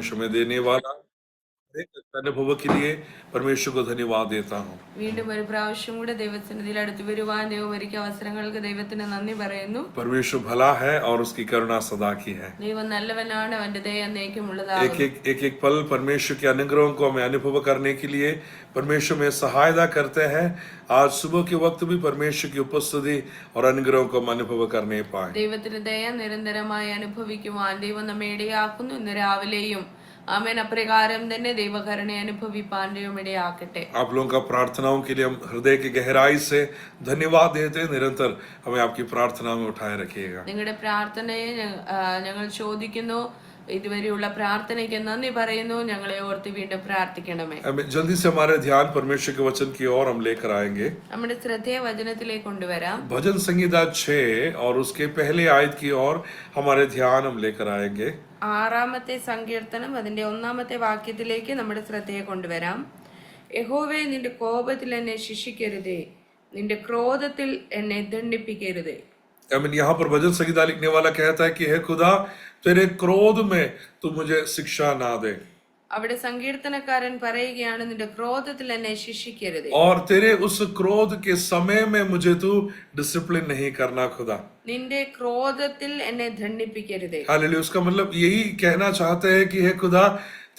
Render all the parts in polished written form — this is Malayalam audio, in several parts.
परमेश्वर में देने वाला अनुभव के लिए परमेश्वर को धन्यवाद देता हूँ। വീണ്ടും ഒരു പ്രാവശ്യം കൂടെ ദൈവസന്നിധിയിൽ അടുത്ത് വരുവാൻ ദൈവം ഒരുക്കിയ അവസരങ്ങൾക്ക് ദൈവത്തിന് നന്ദി പറയുന്നു. परमेश्वर भला है और उसकी करुणा सदा की है. ദൈവം നല്ലവനാണ്, അവന്റെ ദയ എന്നേക്കുമുള്ളതാകുന്നു. एक पल परमेश्वर के अनुग्रहों को हमें अनुभव करने के लिए परमेश्वर में सहायता करते हैं. आज सुबह के वक्त भी परमेश्वर की उपस्थिति और अनुग्रहों को हम अनुभव करने पाए. ദൈവത്തിന്റെ ദയ നിരന്തരമായി അനുഭവിക്കുവാൻ ദൈവം നമ്മെ ഇടയാക്കുന്നു. ഇന്ന് രാവിലെയും ആമേൻ അപ്രകാരം തന്നെ ദൈവകരുണ അനുഭവിപ്പാൻ ദൈവം ഇടയാക്കട്ടെ. आप लोगों का प्रार्थनाओं के लिए हम हृदय की गहराई से धन्यवाद देते हैं. निरंतर हमें आपकी प्रार्थना में उठाए रखिएगा. നിങ്ങളുടെ പ്രാർത്ഥനയെ ഞങ്ങൾ ചോദിക്കുന്നു. ഇതുവരെയുള്ള പ്രാർത്ഥനയ്ക്ക് നന്ദി പറയുന്നു. ഞങ്ങളെ ഓർത്ത് വീണ്ടും പ്രാർത്ഥിക്കണമേ. जल्दी से हमारे ध्यान परमेश्वर के वचन की ओर हम लेकर आएंगे. നമ്മുടെ ശ്രദ്ധയെ വചനത്തിലേക്ക് കൊണ്ടുവരാം. भजन संहिता 6 और उसके पहले आयत की ओर हमारे ध्यान हम लेकर आएंगे. 6-ാമത്തെ സങ്കീർത്തനം അതിന്റെ 1-ാമത്തെ വാക്യത്തിലേക്ക് നമ്മുടെ ശ്രദ്ധയെ കൊണ്ടുവരാം. യഹോവേ, നിന്റെ കോപത്തിൽ എന്നെ ശിക്ഷിക്കരുതേ, നിന്റെ ക്രോധത്തിൽ എന്നെ ദണ്ഡിപ്പിക്കരുതേ. यहाँ पर भजन संहिता लिखने वाला कहता है कि हे खुदा, तेरे क्रोध में तू मुझे शिक्षा ना दे. അവിടെ സങ്കീർത്തനക്കാരൻ പറയുകയാണ്, നിന്റെ ക്രോധത്തിൽ എന്നെ ശിക്ഷിക്കരുതേ. और तेरे उस क्रोध के समय में मुझे तू डिसिप्लिन नहीं करना खुदा. നിന്റെ ക്രോധത്തിൽ എന്നെ ദണ്ഡിപ്പിക്കരുതേ. हालेलुया. उसका मतलब यही कहना चाहते हैं कि हे खुदा,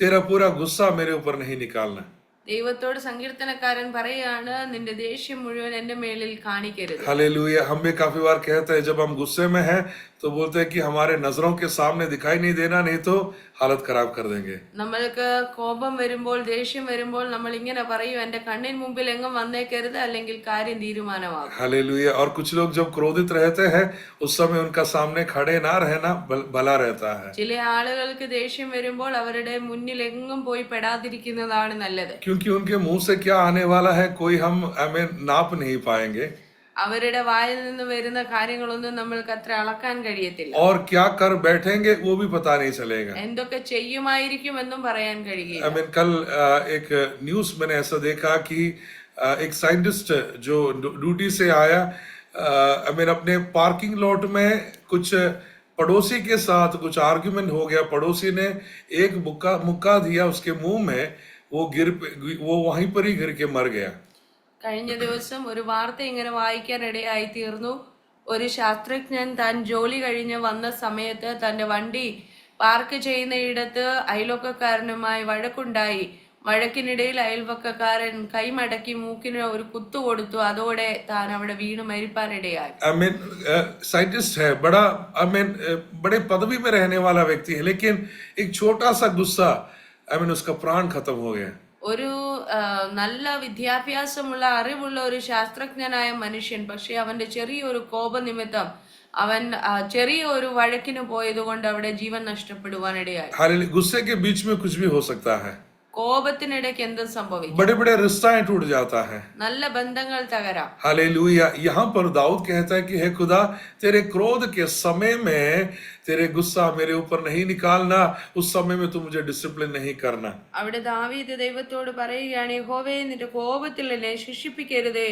तेरा पूरा गुस्सा मेरे ऊपर नहीं निकालना. ദൈവത്തോട് സങ്കീർത്തനക്കാരൻ പറയാണ്, നിന്റെ ദേഷ്യം മുഴുവൻ എന്റെ മേലിൽ കാണിക്കരുത്. हालेलुया. हम भी काफी बार कहते हैं जब हम गुस्से में हैं तो बोलते हैं कि हमारे नजरों के सामने दिखाई नहीं देना, नहीं तो हालत खराब कर देंगे. നമ്മൾക്ക് കോപം വരുമ്പോൾ, ദേഷ്യം വരുമ്പോൾ നമ്മൾ ഇങ്ങനെ പറയും, എന്റെ കണ്ണിന് മുമ്പിൽ എങ്ങും വന്നേക്കരുത്, അല്ലെങ്കിൽ കാര്യം തീരുമാനമാകും. हालेलुया. और कुछ लोग जब क्रोधित रहते हैं उस समय उनका सामने खड़े ना रहना भला रहता है. ചില ആളുകൾക്ക് ദേഷ്യം വരുമ്പോൾ അവരുടെ മുന്നിൽ എങ്ങും പോയി പെടാതിരിക്കുന്നതാണ് നല്ലത്. क्योंकि उनके मुंह से क्या आने वाला है कोई हम हमें नाप नहीं पाएंगे. അവരുടെ വായിൽ നിന്ന് വരുന്ന കാര്യങ്ങളൊന്നും നമ്മൾക്ക് അത്ര അളക്കാൻ കഴിയത്തില്ല. और क्या कर बैठेंगे वो भी पता नहीं चलेगा. എന്തൊക്കെ ചെയ്യുമായിരിക്കും എന്നും പറയാൻ കഴിയില്ല. कल एक न्यूज मैंने ऐसा देखा कि एक साइंटिस्ट जो ड्यूटी से आया, अपने पार्किंग लॉट में कुछ पड़ोसी के साथ कुछ आर्ग्यूमेंट हो गया. पड़ोसी ने एक मुक्का दिया उसके मुंह में, वो वहीं पर ही गिर के मर गया. കഴിഞ്ഞ ദിവസം ഒരു വാർത്ത ഇങ്ങനെ വായിക്കാൻ ഇടയായി തീർന്നു. ഒരു ശാസ്ത്രജ്ഞൻ താൻ ജോലി കഴിഞ്ഞ് വന്ന സമയത്ത് തന്റെ വണ്ടി പാർക്ക് ചെയ്യുന്ന ഇടത്ത് അയൽവക്കക്കാരനുമായി വഴക്കുണ്ടായി. വഴക്കിനിടയിൽ അയൽവക്കക്കാരൻ കൈമടക്കി മൂക്കിന് ഒരു കുത്തു കൊടുത്തു. അതോടെ താൻ അവിടെ വീണ് മരിപ്പാനിടയായി. साइंटिस्ट है, बड़े पदवी में रहने वाला व्यक्ति है, लेकिन एक छोटा सा गुस्सा उसका प्राण खत्म हो गया. ഒരു നല്ല വിദ്യാഭ്യാസമുള്ള അറിവുള്ള ഒരു ശാസ്ത്രജ്ഞനായ മനുഷ്യൻ, പക്ഷെ അവന്റെ ചെറിയൊരു കോപനിമിത്തം അവൻ ചെറിയ ഒരു വഴക്കിന് പോയതുകൊണ്ട് അവിടെ ജീവൻ നഷ്ടപ്പെടുവാനിടയായി. गुस्से के बीच में कुछ भी हो सकता है. കോപത്തിനിടയ്ക്ക് എന്തും സംഭവിക്കും. बड़े बड़े रिश्ते टूट जाता है. നല്ല ബന്ധങ്ങൾ തകരാം. हालेलुया. यहाँ पर दाऊद कहता है कि हे खुदा, तेरे क्रोध के समय में तेरे गुस्सा मेरे ऊपर नहीं निकालना, उस समय में तू मुझे डिसिप्लिन नहीं करना. അവിടെ ദാവീദ് ദൈവത്തോട് പറയുകയാണ്, യഹോവേ, നിന്റെ കോപത്തിൽ എന്നെ ശിക്ഷിപ്പിക്കരുതേ,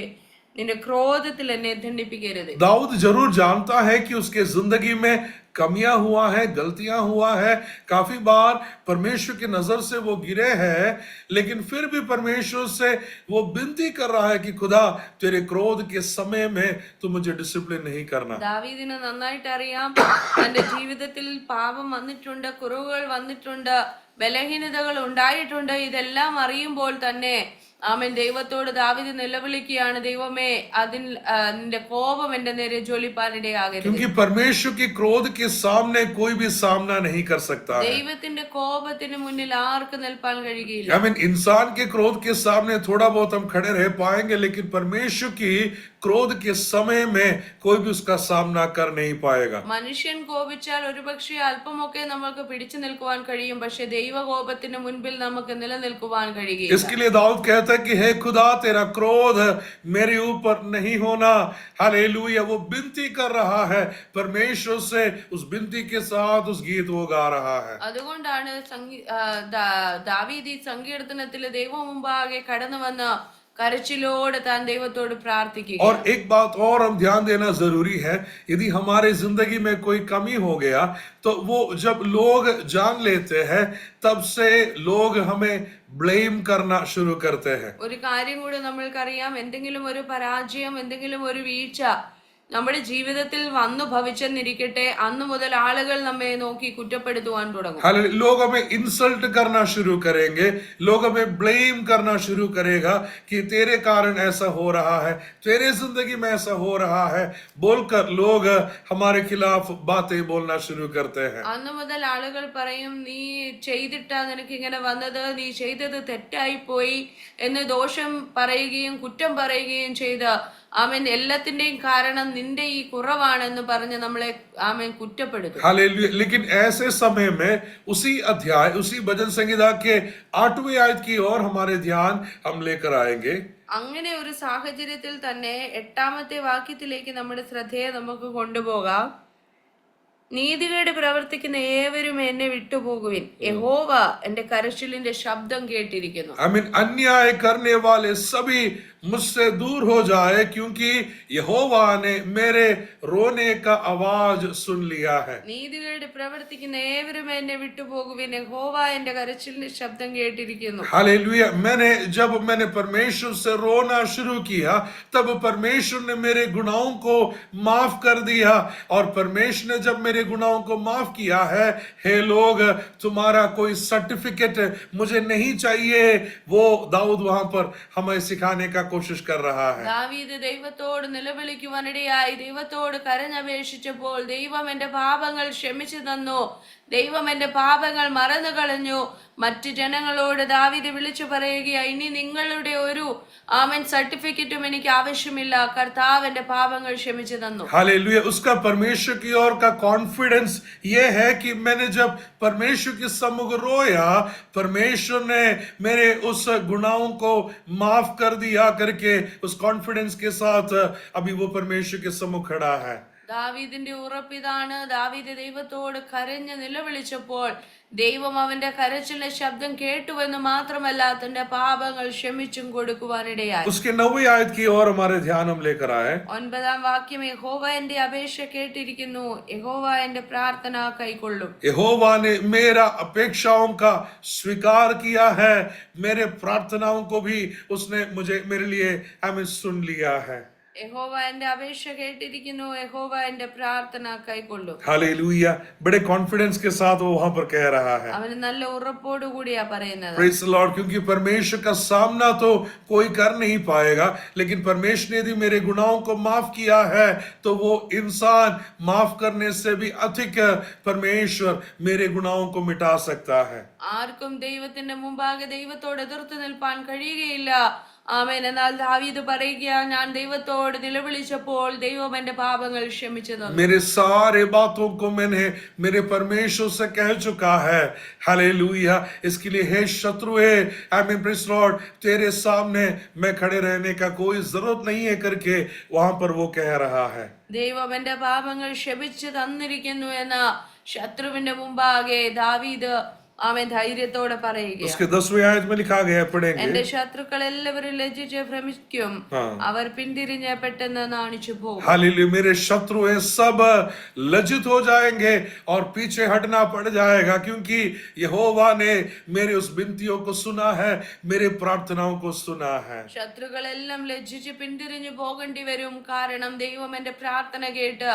നിന്റെ ക്രോധത്തിൽ എന്നെ ദണ്ഡിപ്പിക്കരുത്. दाऊद जरूर जानता है कि उसके जिंदगी में कमियां हुआ है, गलतियां हुआ है, काफी बार परमेश्वर की नजर से वो गिरे हैं, लेकिन फिर भी परमेश्वर से वो विनती कर रहा है कि खुदा, तेरे क्रोध के समय में तू मुझे डिसिप्लिन नहीं करना. ദാവീദിന് നന്നായിട്ട് അറിയാം, തന്റെ ജീവിതത്തിൽ പാപം വന്നിട്ടുണ്ട്, കുറവുകൾ വന്നിട്ടുണ്ട്, ബലഹീനതകൾ ഉണ്ടായിട്ടുണ്ട്. ഇതെല്ലാം അറിയുമ്പോൾ തന്നെ ആമേൻ ദൈവത്തോട് ദാവീദ് നിലവിളിക്കുകയാണ്, ദൈവമേ, നിന്റെ കോപം എന്റെ നേരെ ജ്വലിപ്പാനിടയാകരുത്. क्योंकि परमेश्वर के क्रोध के सामने कोई भी सामना नहीं कर सकता है. ദൈവത്തിന്റെ കോപത്തിന് മുന്നിൽ ആർക്ക് നിൽപ്പാൻ കഴിയില്ല. इंसान के क्रोध के सामने थोड़ा बहुत हम खड़े रह पाएंगे, लेकिन परमेश्वर की क्रोध के समय में कोई भी उसका सामना कर नहीं पाएगा. മനുഷ്യൻ കോപിച്ചാൽ ഒരുപക്ഷെ അല്പമൊക്കെ നമുക്ക് പിടിച്ചു നിൽക്കുവാൻ കഴിയും, പക്ഷെ ദൈവകോപത്തിന് മുൻപിൽ നമുക്ക് നിലനിൽക്കുവാൻ കഴിയില്ല. इसके लिए दाऊद कहता है कि हे खुदा, तेरा क्रोध मेरे ऊपर नहीं होना. हालेलुया. वो विनती कर रहा है परमेश्वर से, उस विनती के साथ उस गीत वो गा रहा है. അതുകൊണ്ടാണ് ദാവീദ് ഈ സങ്കീർത്തനത്തിൽ ദൈവം മുമ്പാകെ കടന്നു വന്ന് കരച്ചിലോടെ താൻ ദൈവത്തോട് പ്രാർത്ഥിക്കുക. और एक बात और हम ध्यान देना जरूरी है, यदि हमारे जिंदगी में कोई कमी हो गया तो वो जब लोग जान लेते हैं तब से लोग हमें ब्लेम करना शुरू करते हैं. ഒരു കാര്യം കൂടെ നമ്മൾക്കറിയാം, എന്തെങ്കിലും ഒരു പരാജയം, എന്തെങ്കിലും ഒരു വീഴ്ച നമ്മുടെ ജീവിതത്തിൽ വന്നു ഭവിച്ചെന്നിരിക്കട്ടെ, അന്നു മുതൽ ആളുകൾ നമ്മെ നോക്കി കുറ്റപ്പെടുത്തുവാൻ തുടങ്ങും. लोग हमें इंसल्ट करना शुरू करेंगे, लोग हमें ब्लेम करना शुरू करेगा कि तेरे कारण ऐसा हो रहा है, तेरे जिंदगी में ऐसा हो रहा है, बोलकर लोग हमारे खिलाफ बातें बोलना शुरू करते हैं. അന്നു മുതൽ ആളുകൾ പറയും, നീ ചെയ്തിട്ടാ നിനക്ക് ഇങ്ങനെ വന്നത്, നീ ചെയ്തത് തെറ്റായി പോയി എന്ന് ദോഷം പറയുകയും കുറ്റം പറയുകയും ചെയ്ത് ആമേൻ എല്ലാത്തിന്റെയും കാരണം നിന്റെ ഈ കുറവാണെന്ന് പറഞ്ഞ് നമ്മളെ ആമേൻ കുറ്റപ്പെടുത്തും. हालेलुया. लेकिन ऐसे समय में उसी अध्याय, उसी भजन संहिता के 8वें आयत की ओर हमारे ध्यान हम लेकर आएंगे. അങ്ങനെ ഒരു സാഹചര്യത്തിൽ തന്നെ 8ാമത്തെ വാക്യത്തിലേക്ക് നമ്മുടെ ശ്രദ്ധയെ നമുക്ക് കൊണ്ടുപോകാം. നീതികേട് പ്രവർത്തിക്കുന്ന ഏവരും എന്നെ വിട്ടുപോകുവിൻ, യഹോവ എന്റെ കരച്ചിലിന്റെ ശബ്ദം കേട്ടിരിക്കുന്നു. अन्याय करने वाले सभी मुझसे दूर हो जाए, क्योंकि यहोवा ने मेरे रोने का आवाज सुन लिया है. നീതികേട് പ്രവർത്തിക്കുന്ന ഏവരും എന്നെ വിട്ടുപോകുവിൻ, യഹോവ എന്റെ കരച്ചിലിന്റെ ശബ്ദം കേട്ടിരിക്കുന്നു. हालेलुया. जब मैंने परमेश्वर से रोना शुरू किया, तब परमेश्वर ने मेरे गुनाहों को माफ कर दिया. और परमेश्वर ने जब मेरे गुनाहों को माफ किया है, हे लोग, तुम्हारा कोई सर्टिफिकेट मुझे नहीं चाहिए, वो दाऊद वहां पर हमें सिखाने का कोशिश कर रहा है. ദാവീദ് ദൈവത്തോട് നിലവിളിക്കുവാനിടയായി ദൈവത്തോട് കരഞ്ഞപേക്ഷിച്ചപ്പോൾ ദൈവം എന്റെ പാപങ്ങൾ ക്ഷമിച്ചു തന്നു, ദൈവം എന്റെ പാപങ്ങൾ മറന്നു കളഞ്ഞു. മറ്റു ജനങ്ങളോട് ദാവീദ് വിളിച്ചു പറയുക, ഇനി നിങ്ങളുടെ ഒരു ആമേൻ സർട്ടിഫിക്കറ്റും എനിക്ക് ആവശ്യമില്ല, കർത്താവ് എന്റെ പാപങ്ങൾ ക്ഷമിച്ചു തന്നു. हालेलुया. उसका परमेश्वर की ओर का कॉन्फिडेंस ये है कि मैंने जब परमेश्वर के सम्मुख रोया, परमेश्वर ने मेरे उस गुनाहों को माफ कर दिया करके उस कॉन्फिडेंस के साथ अभी वो परमेश्वर के सम्मुख खड़ा है. ദാവീദിന്റെ ഉറപ്പിതാണ്. ദാവീദ് ദൈവത്തോട് കരഞ്ഞ് നിലവിളിച്ചപ്പോൾ ദൈവം അവന്റെ കരച്ചിലിന്റെ ശബ്ദം കേട്ടുവെന്ന് മാത്രമല്ല, തന്റെ പാപങ്ങൾ ക്ഷമിച്ചും കൊടുക്കുവാനിടയായി. उसके 9वीं आयत की ओर हमारे ध्यान हम लेकर आए. 9ാം വാക്യം, യഹോവ എന്റെ അപേക്ഷ കേട്ടിരിക്കുന്നു, യഹോവ എന്റെ പ്രാർത്ഥന കൈക്കൊള്ളും. यहोवा ने मेरा अपेक्षाओं का स्वीकार किया है, मेरे प्रार्थनाओं को भी उसने मेरे लिए सुन लिया है. യഹോവ എന്റെ അപേക്ഷ കേട്ടിരിക്കുന്നു, യഹോവ എന്റെ പ്രാർത്ഥന കൈക്കൊള്ളും. हालेलुया. बड़े कॉन्फिडेंस के साथ वो वहां पर कह रहा है. അവന് നല്ല ഉറപ്പോടു കൂടിയാ പറയുന്നത്. Praise the Lord. क्योंकि परमेश्वर का सामना तो कोई कर नहीं पाएगा, लेकिन परमेश्वर ने यदि मेरे गुनाहों को माफ किया है तो वो इंसान माफ करने से भी अधिक परमेश्वर मेरे गुनाहों को मिटा सकता है. ആർക്കും ദൈവത്തിന്റെ മുമ്പാകെ ദൈവത്തോട് എതിർത്ത് നിൽപ്പാൻ കഴിയുകയില്ല. ആമേൻ. എന്നാൽ ദാവീദ് പറയുക, ഞാൻ ദൈവത്തോട് നിലവിളിച്ചപ്പോൾ ദൈവം എന്റെ പാപങ്ങൾ ക്ഷമിച്ചു തന്നു. मेरे सारे बातों को मैंने मेरे परमेश्वर से कह चुका है. हालेलुया. इसके लिए हे शत्रु है, आमीन, प्रेज़ द लॉर्ड, तेरे सामने मैं खड़े रहने का कोई जरूरत नहीं है करके वहां पर वो कह रहा है. ദൈവം എന്റെ പാപങ്ങൾ ക്ഷമിച്ചു തന്നിരിക്കുന്നു എന്ന ശത്രുവിന്റെ മുമ്പാകെ ദാവീദ് ആമേൻ ധൈര്യത്തോടെ പറയുക. उसके 10वें आयत में लिखा गया है, पढ़ेंगे. എന്റെ ശത്രുക്കൾ എല്ലാവരും ലജ്ജിച്ച് ഭ്രമിക്കും, അവർ പിന്തിരിഞ്ഞ് പെട്ടെന്ന് നാണിച്ചു പോകും. हालेलुया. मेरे शत्रु है सब लज्जित हो जाएंगे और पीछे हटना पड़ जाएगा, क्योंकि यहोवा ने मेरे उस विनतियों को सुना है, मेरे प्रार्थनाओं को सुना है. ശത്രുക്കളെല്ലാം ലജ്ജിച്ച് പിന്തിരിഞ്ഞു പോകേണ്ടി വരും, കാരണം ദൈവം എന്റെ പ്രാർത്ഥന കേട്ട്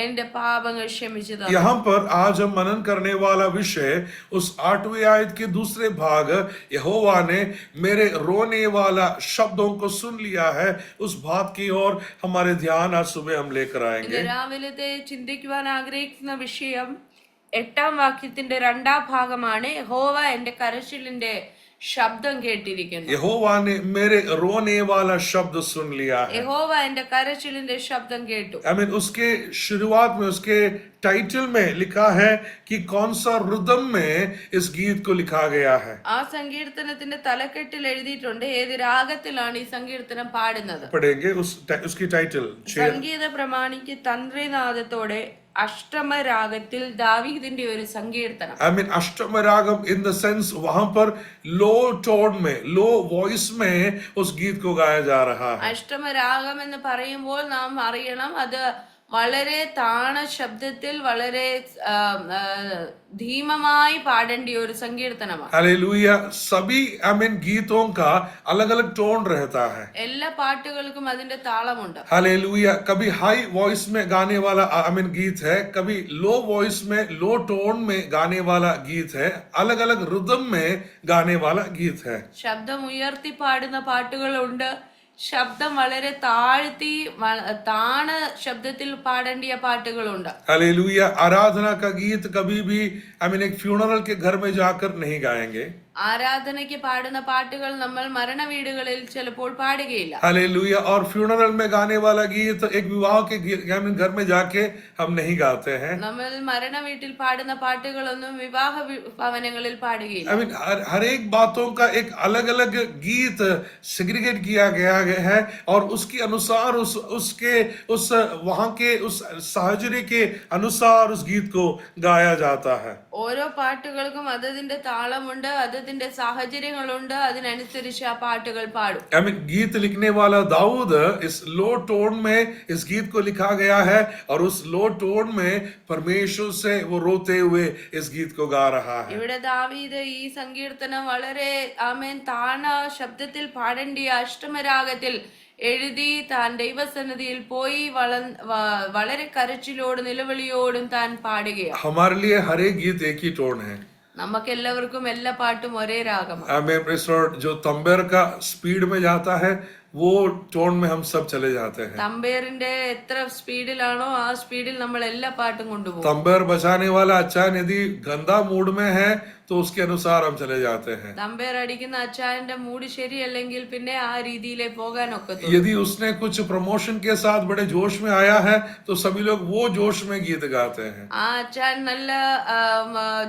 എന്റെ പാപങ്ങൾ ക്ഷമിച്ചു തന്നു. यहाँ पर आज हम मनन करने वाला विषय उस 8वीं आयत के दूसरे भाग, यहोवा ने मेरे रोने वाला शब्दों को सुन लिया है, उस बात की ओर हमारे ध्यान आज सुबह हम लेकर आएंगे. രാവിലത്തെ ചിന്തിക്കുവാൻ ആഗ്രഹിക്കുന്ന വിഷയം 8ാം വാക്യത്തിന്റെ 2ാം ഭാഗമാണ്. യഹോവ എന്റെ കരച്ചിലിന്റെ ശബ്ദം കേട്ടിരിക്കുന്നു. यहोवा ने मेरे रोने वाला शब्द सुन लिया है. യഹോവ എന്റെ കരച്ചിലിന്റെ ശബ്ദം കേട്ടു. उसके शुरुआत में, उसके टाइटल में लिखा है कि कौन सा रिदम में इस गीत को लिखा गया है. ആ സങ്കീർത്തനത്തിന്റെ തലക്കെട്ടിൽ എഴുതിയിട്ടുണ്ട് ഏത് രാഗത്തിലാണ് ഈ സങ്കീർത്തനം പാടുന്നത്. पढ़ेंगे उसकी टाइटल. സംഗീത പ്രമാണിക്ക് തന്ത്രിനാദത്തോടെ അഷ്ടമരാഗത്തിൽ ദാവീദിന്റെ ഒരു സങ്കീർത്തനം. I mean अष्टमरागम in the sense वहां पर लो टोन में, लो वॉइस में उस गीत को गाया जा रहा है. അഷ്ടമരാഗം എന്ന് പറയുമ്പോൾ നാം അറിയണം അത് വളരെ താണ ശബ്ദത്തിൽ വളരെ ധീമമായി പാടേണ്ട ഒരു സങ്കീർത്തനമാണ്. हालेलुया. सभी I mean गीतों का अलग अलग टोन रहता है. എല്ലാ പാട്ടുകൾക്കും അതിന്റെ താളമുണ്ട്. हालेलुया. कभी हाई वॉइस में गाने वाला I mean गीत है, कभी लो वॉइस में, लो टोन में गाने वाला गीत है, अलग अलग रिदम में गाने वाला गीत है. ശബ്ദം ഉയർത്തി പാടുന്ന പാട്ടുകളുണ്ട്, ശബ്ദം വളരെ താഴ്ത്തി താണ ശബ്ദത്തിൽ പാടേണ്ടിയ പാട്ടുകളുണ്ട്. हालेलुया. आराधना का गीत कभी भी I mean एक फ्यूनरल के घर में जाकर नहीं गाएंगे. ആരാധനയ്ക്ക് പാടുന്ന പാട്ടുകൾ നമ്മൾ മരണ വീടുകളിൽ ചിലപ്പോൾ പാടുകയില്ല. हालेलुया. और फ्यूनरल में गाने वाला गीत एक विवाह के घर में जाके हम नहीं गाते हैं. നമ്മൾ മരണ വീട്ടിൽ പാടുന്ന പാട്ടുകളൊന്നും വിവാഹ ഭവനങ്ങളിൽ പാടുകയില്ല. I mean हर एक बातों का एक अलग अलग गीत सेग्रीगेट किया गया है और उसके अनुसार उस वहां के उस साहचर्य के अनुसार उस गीत को गाया जाता है. ഓരോ പാട്ടുകൾക്കും അതതിന്റെ താളമുണ്ട്, അതതിന്റെ സാഹചര്യങ്ങളുണ്ട്, അതിനനുസരിച്ച് ആ പാട്ടുകൾ പാടും. I mean गीत लिखने वाला दाऊद इस लो टोन में इस गीत को लिखा गया है और उस लो टोन में परमेश्वर से वो रोते हुए इस गीत को गा रहा है. ഇവിടെ ദാവീദ് ഈ സങ്കീർത്തനം വളരെ ആമേൻ താണ ശബ്ദത്തിൽ പാടേണ്ടിയ അഷ്ടമരാഗത്തിൽ എഴുതി താൻ ദൈവസന്നിധിയിൽ പോയി വളരെ കരച്ചിലോടും നിലവിളിയോടും താൻ പാടുകയാണ്. हमारे लिए हर एक गीत एक ही टोन है. നമുക്കെല്ലാവർക്കും എല്ലാ പാട്ടും ഒരേ രാഗമാണ്. हमें जो तंबेर का स्पीड में जाता है वो टोन में हम सब चले जाते हैं. തമ്പേറിന്റെ എത്ര സ്പീഡിലാണോ ആ സ്പീഡിൽ നമ്മൾ എല്ലാ പാട്ടും കൊണ്ടുപോകും. तंबेर बजाने वाला अच्छा यदि गंदा मूड में है तो उसके अनुसार हम चले जाते हैं. തമ്പേർ അടിക്കുന്ന അച്ചായന്റെ മൂഡ് ശരിയല്ലെങ്കിൽ പിന്നെ ആ രീതിയിലേ പോകാൻ ഒക്കത്തുള്ളൂ. यदि उसने कुछ प्रमोशन के साथ बड़े जोश में आया है तो सभी लोग वो जोश में गीत गाते हैं. ആ അച്ചാൻ നല്ല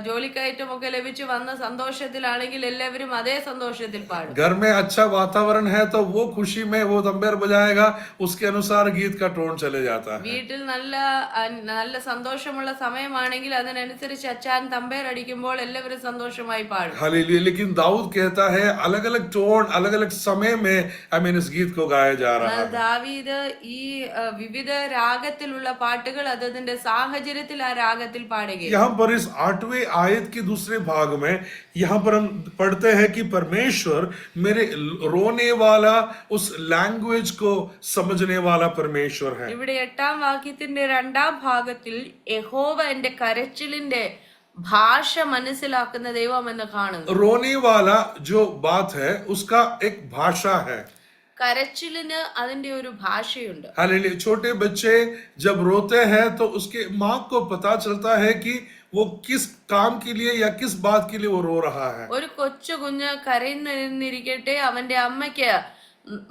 ജോലിക്കയറ്റം ഒക്കെ ലഭിച്ചു വന്ന സന്തോഷത്തിലാണെങ്കിൽ എല്ലാവരും അതേ സന്തോഷത്തിൽ പാടും. घर में अच्छा वातावरण है तो वो खुशी में वो तंबेर बजाएगा, उसके अनुसार गीत का टोन चले जाता है. വീട്ടിൽ നല്ല സന്തോഷമുള്ള സമയമാണെങ്കിൽ അതിനനുസരിച്ച് അച്ചാൻ തമ്പേർ അടിക്കുമ്പോൾ എല്ലാവരും സന്തോഷമായി പാടും. हालेलुया. लेकिन दाऊद कहता है अलग अलग टोन अलग अलग समय में I mean इस गीत को गाया जा रहा है. ദാവീദ് ഈ വിവിധ രാഗത്തിലുള്ള പാട്ടുകൾ അതതിന്റെ സാഹചര്യത്തിൽ ആ രാഗത്തിൽ പാടുകയാണ്. यहाँ पर इस 8वें आयत के दूसरे भाग में यहाँ पर हम पढ़ते हैं कि परमेश्वर मेरे रोने वाला उस लैंग्वेज को समझने वाला परमेश्वर है. ഇവിടെ 8-ാം വാക്യത്തിന്റെ 2-ാം ഭാഗത്തിൽ യഹോവ എന്റെ കരച്ചിലിന്റെ ഭാഷ മനസ്സിലാക്കുന്ന ദൈവം എന്ന് കാണുന്നു. रोने वाला जो बात है उसका एक भाषा है. കരച്ചിലിന് അതിന്റെ ഒരു ഭാഷയുണ്ട്. हालेलुया. छोटे बच्चे जब रोते हैं तो उसके माँ को पता चलता है कि वो किस काम के लिए या किस बात के लिए वो रो रहा है. ഒരു കൊച്ചു കുഞ്ഞ് കരയുന്നിരിക്കട്ടെ, അവന്റെ അമ്മയ്ക്ക്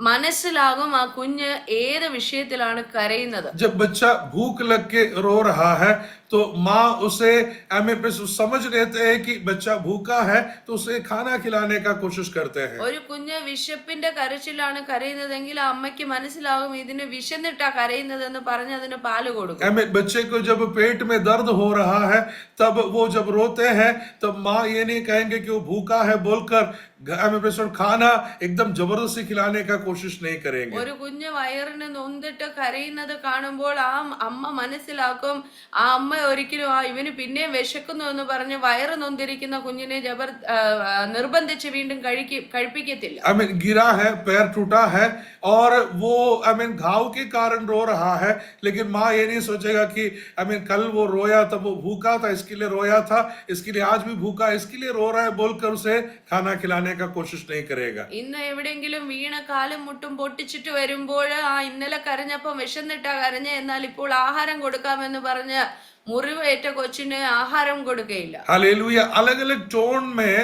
മനസ്സിലാകും ആ കുഞ്ഞ് ഏത് വിഷയത്തിലാണ് കരയുന്നത്. जब बच्चा भूख लग के रो रहा है तो माँ उसे समझ लेते हैं कि बच्चा भूखा है तो उसे खाना खिलाने का कोशिश करते हैं. ഒരു കുഞ്ഞ് വിശപ്പിന്റെ കരച്ചിലാണ് കരയുന്നതെങ്കിൽ ആ അമ്മയ്ക്ക് മനസ്സിലാകും ഇതിന് വിശന്നിട്ടാ കരയുന്നതെന്ന് പറഞ്ഞ് അതിന് പാല് കൊടുക്കും. बच्चे को जब पेट में दर्द हो रहा है तब वो जब रोते हैं तब माँ ये नहीं कहेंगे कि वो भूखा है बोलकर खाना एकदम जबरदस्ती खिलाने का कोशिश नहीं करेंगे. ഒരു കുഞ്ഞ് വയറിന് നൊന്തിട്ട് കരയുന്നത് കാണുമ്പോൾ ആ അമ്മ മനസ്സിലാക്കും ആ അമ്മ ഒരിക്കലും ഇവന് പിന്നെ വിശക്കുന്നു എന്ന് പറഞ്ഞ് വയറ് നൊന്തിരിക്കുന്ന കുഞ്ഞിനെ നിർബന്ധിച്ച് വീണ്ടും കഴിപ്പിക്കത്തില്ല. गिरा है, पैर टूटा है और वो घाव के कारण रो रहा है, लेकिन माँ ये नहीं सोचेगा कि कल वो रोया तब वो भूखा था इसके लिए रोया था, इसके लिए आज भी भूखा इसके लिए रो रहा है बोलकर उसे खाना खिलाने का कोशिश नहीं करेगा. ഇന്ന് എവിടെയെങ്കിലും വീണ കാലും മുട്ടും പൊട്ടിച്ചിട്ട് വരുമ്പോൾ ഇന്നലെ കരഞ്ഞപ്പോ വിശന്നിട്ടാ കരഞ്ഞ, എന്നാൽ ഇപ്പോൾ ആഹാരം കൊടുക്കാമെന്ന് പറഞ്ഞ് മുറിവേറ്റ കൊച്ചിന് ആഹാരം കൊടുക്കയില്ല. हालेलुया. अलग अलग टोन में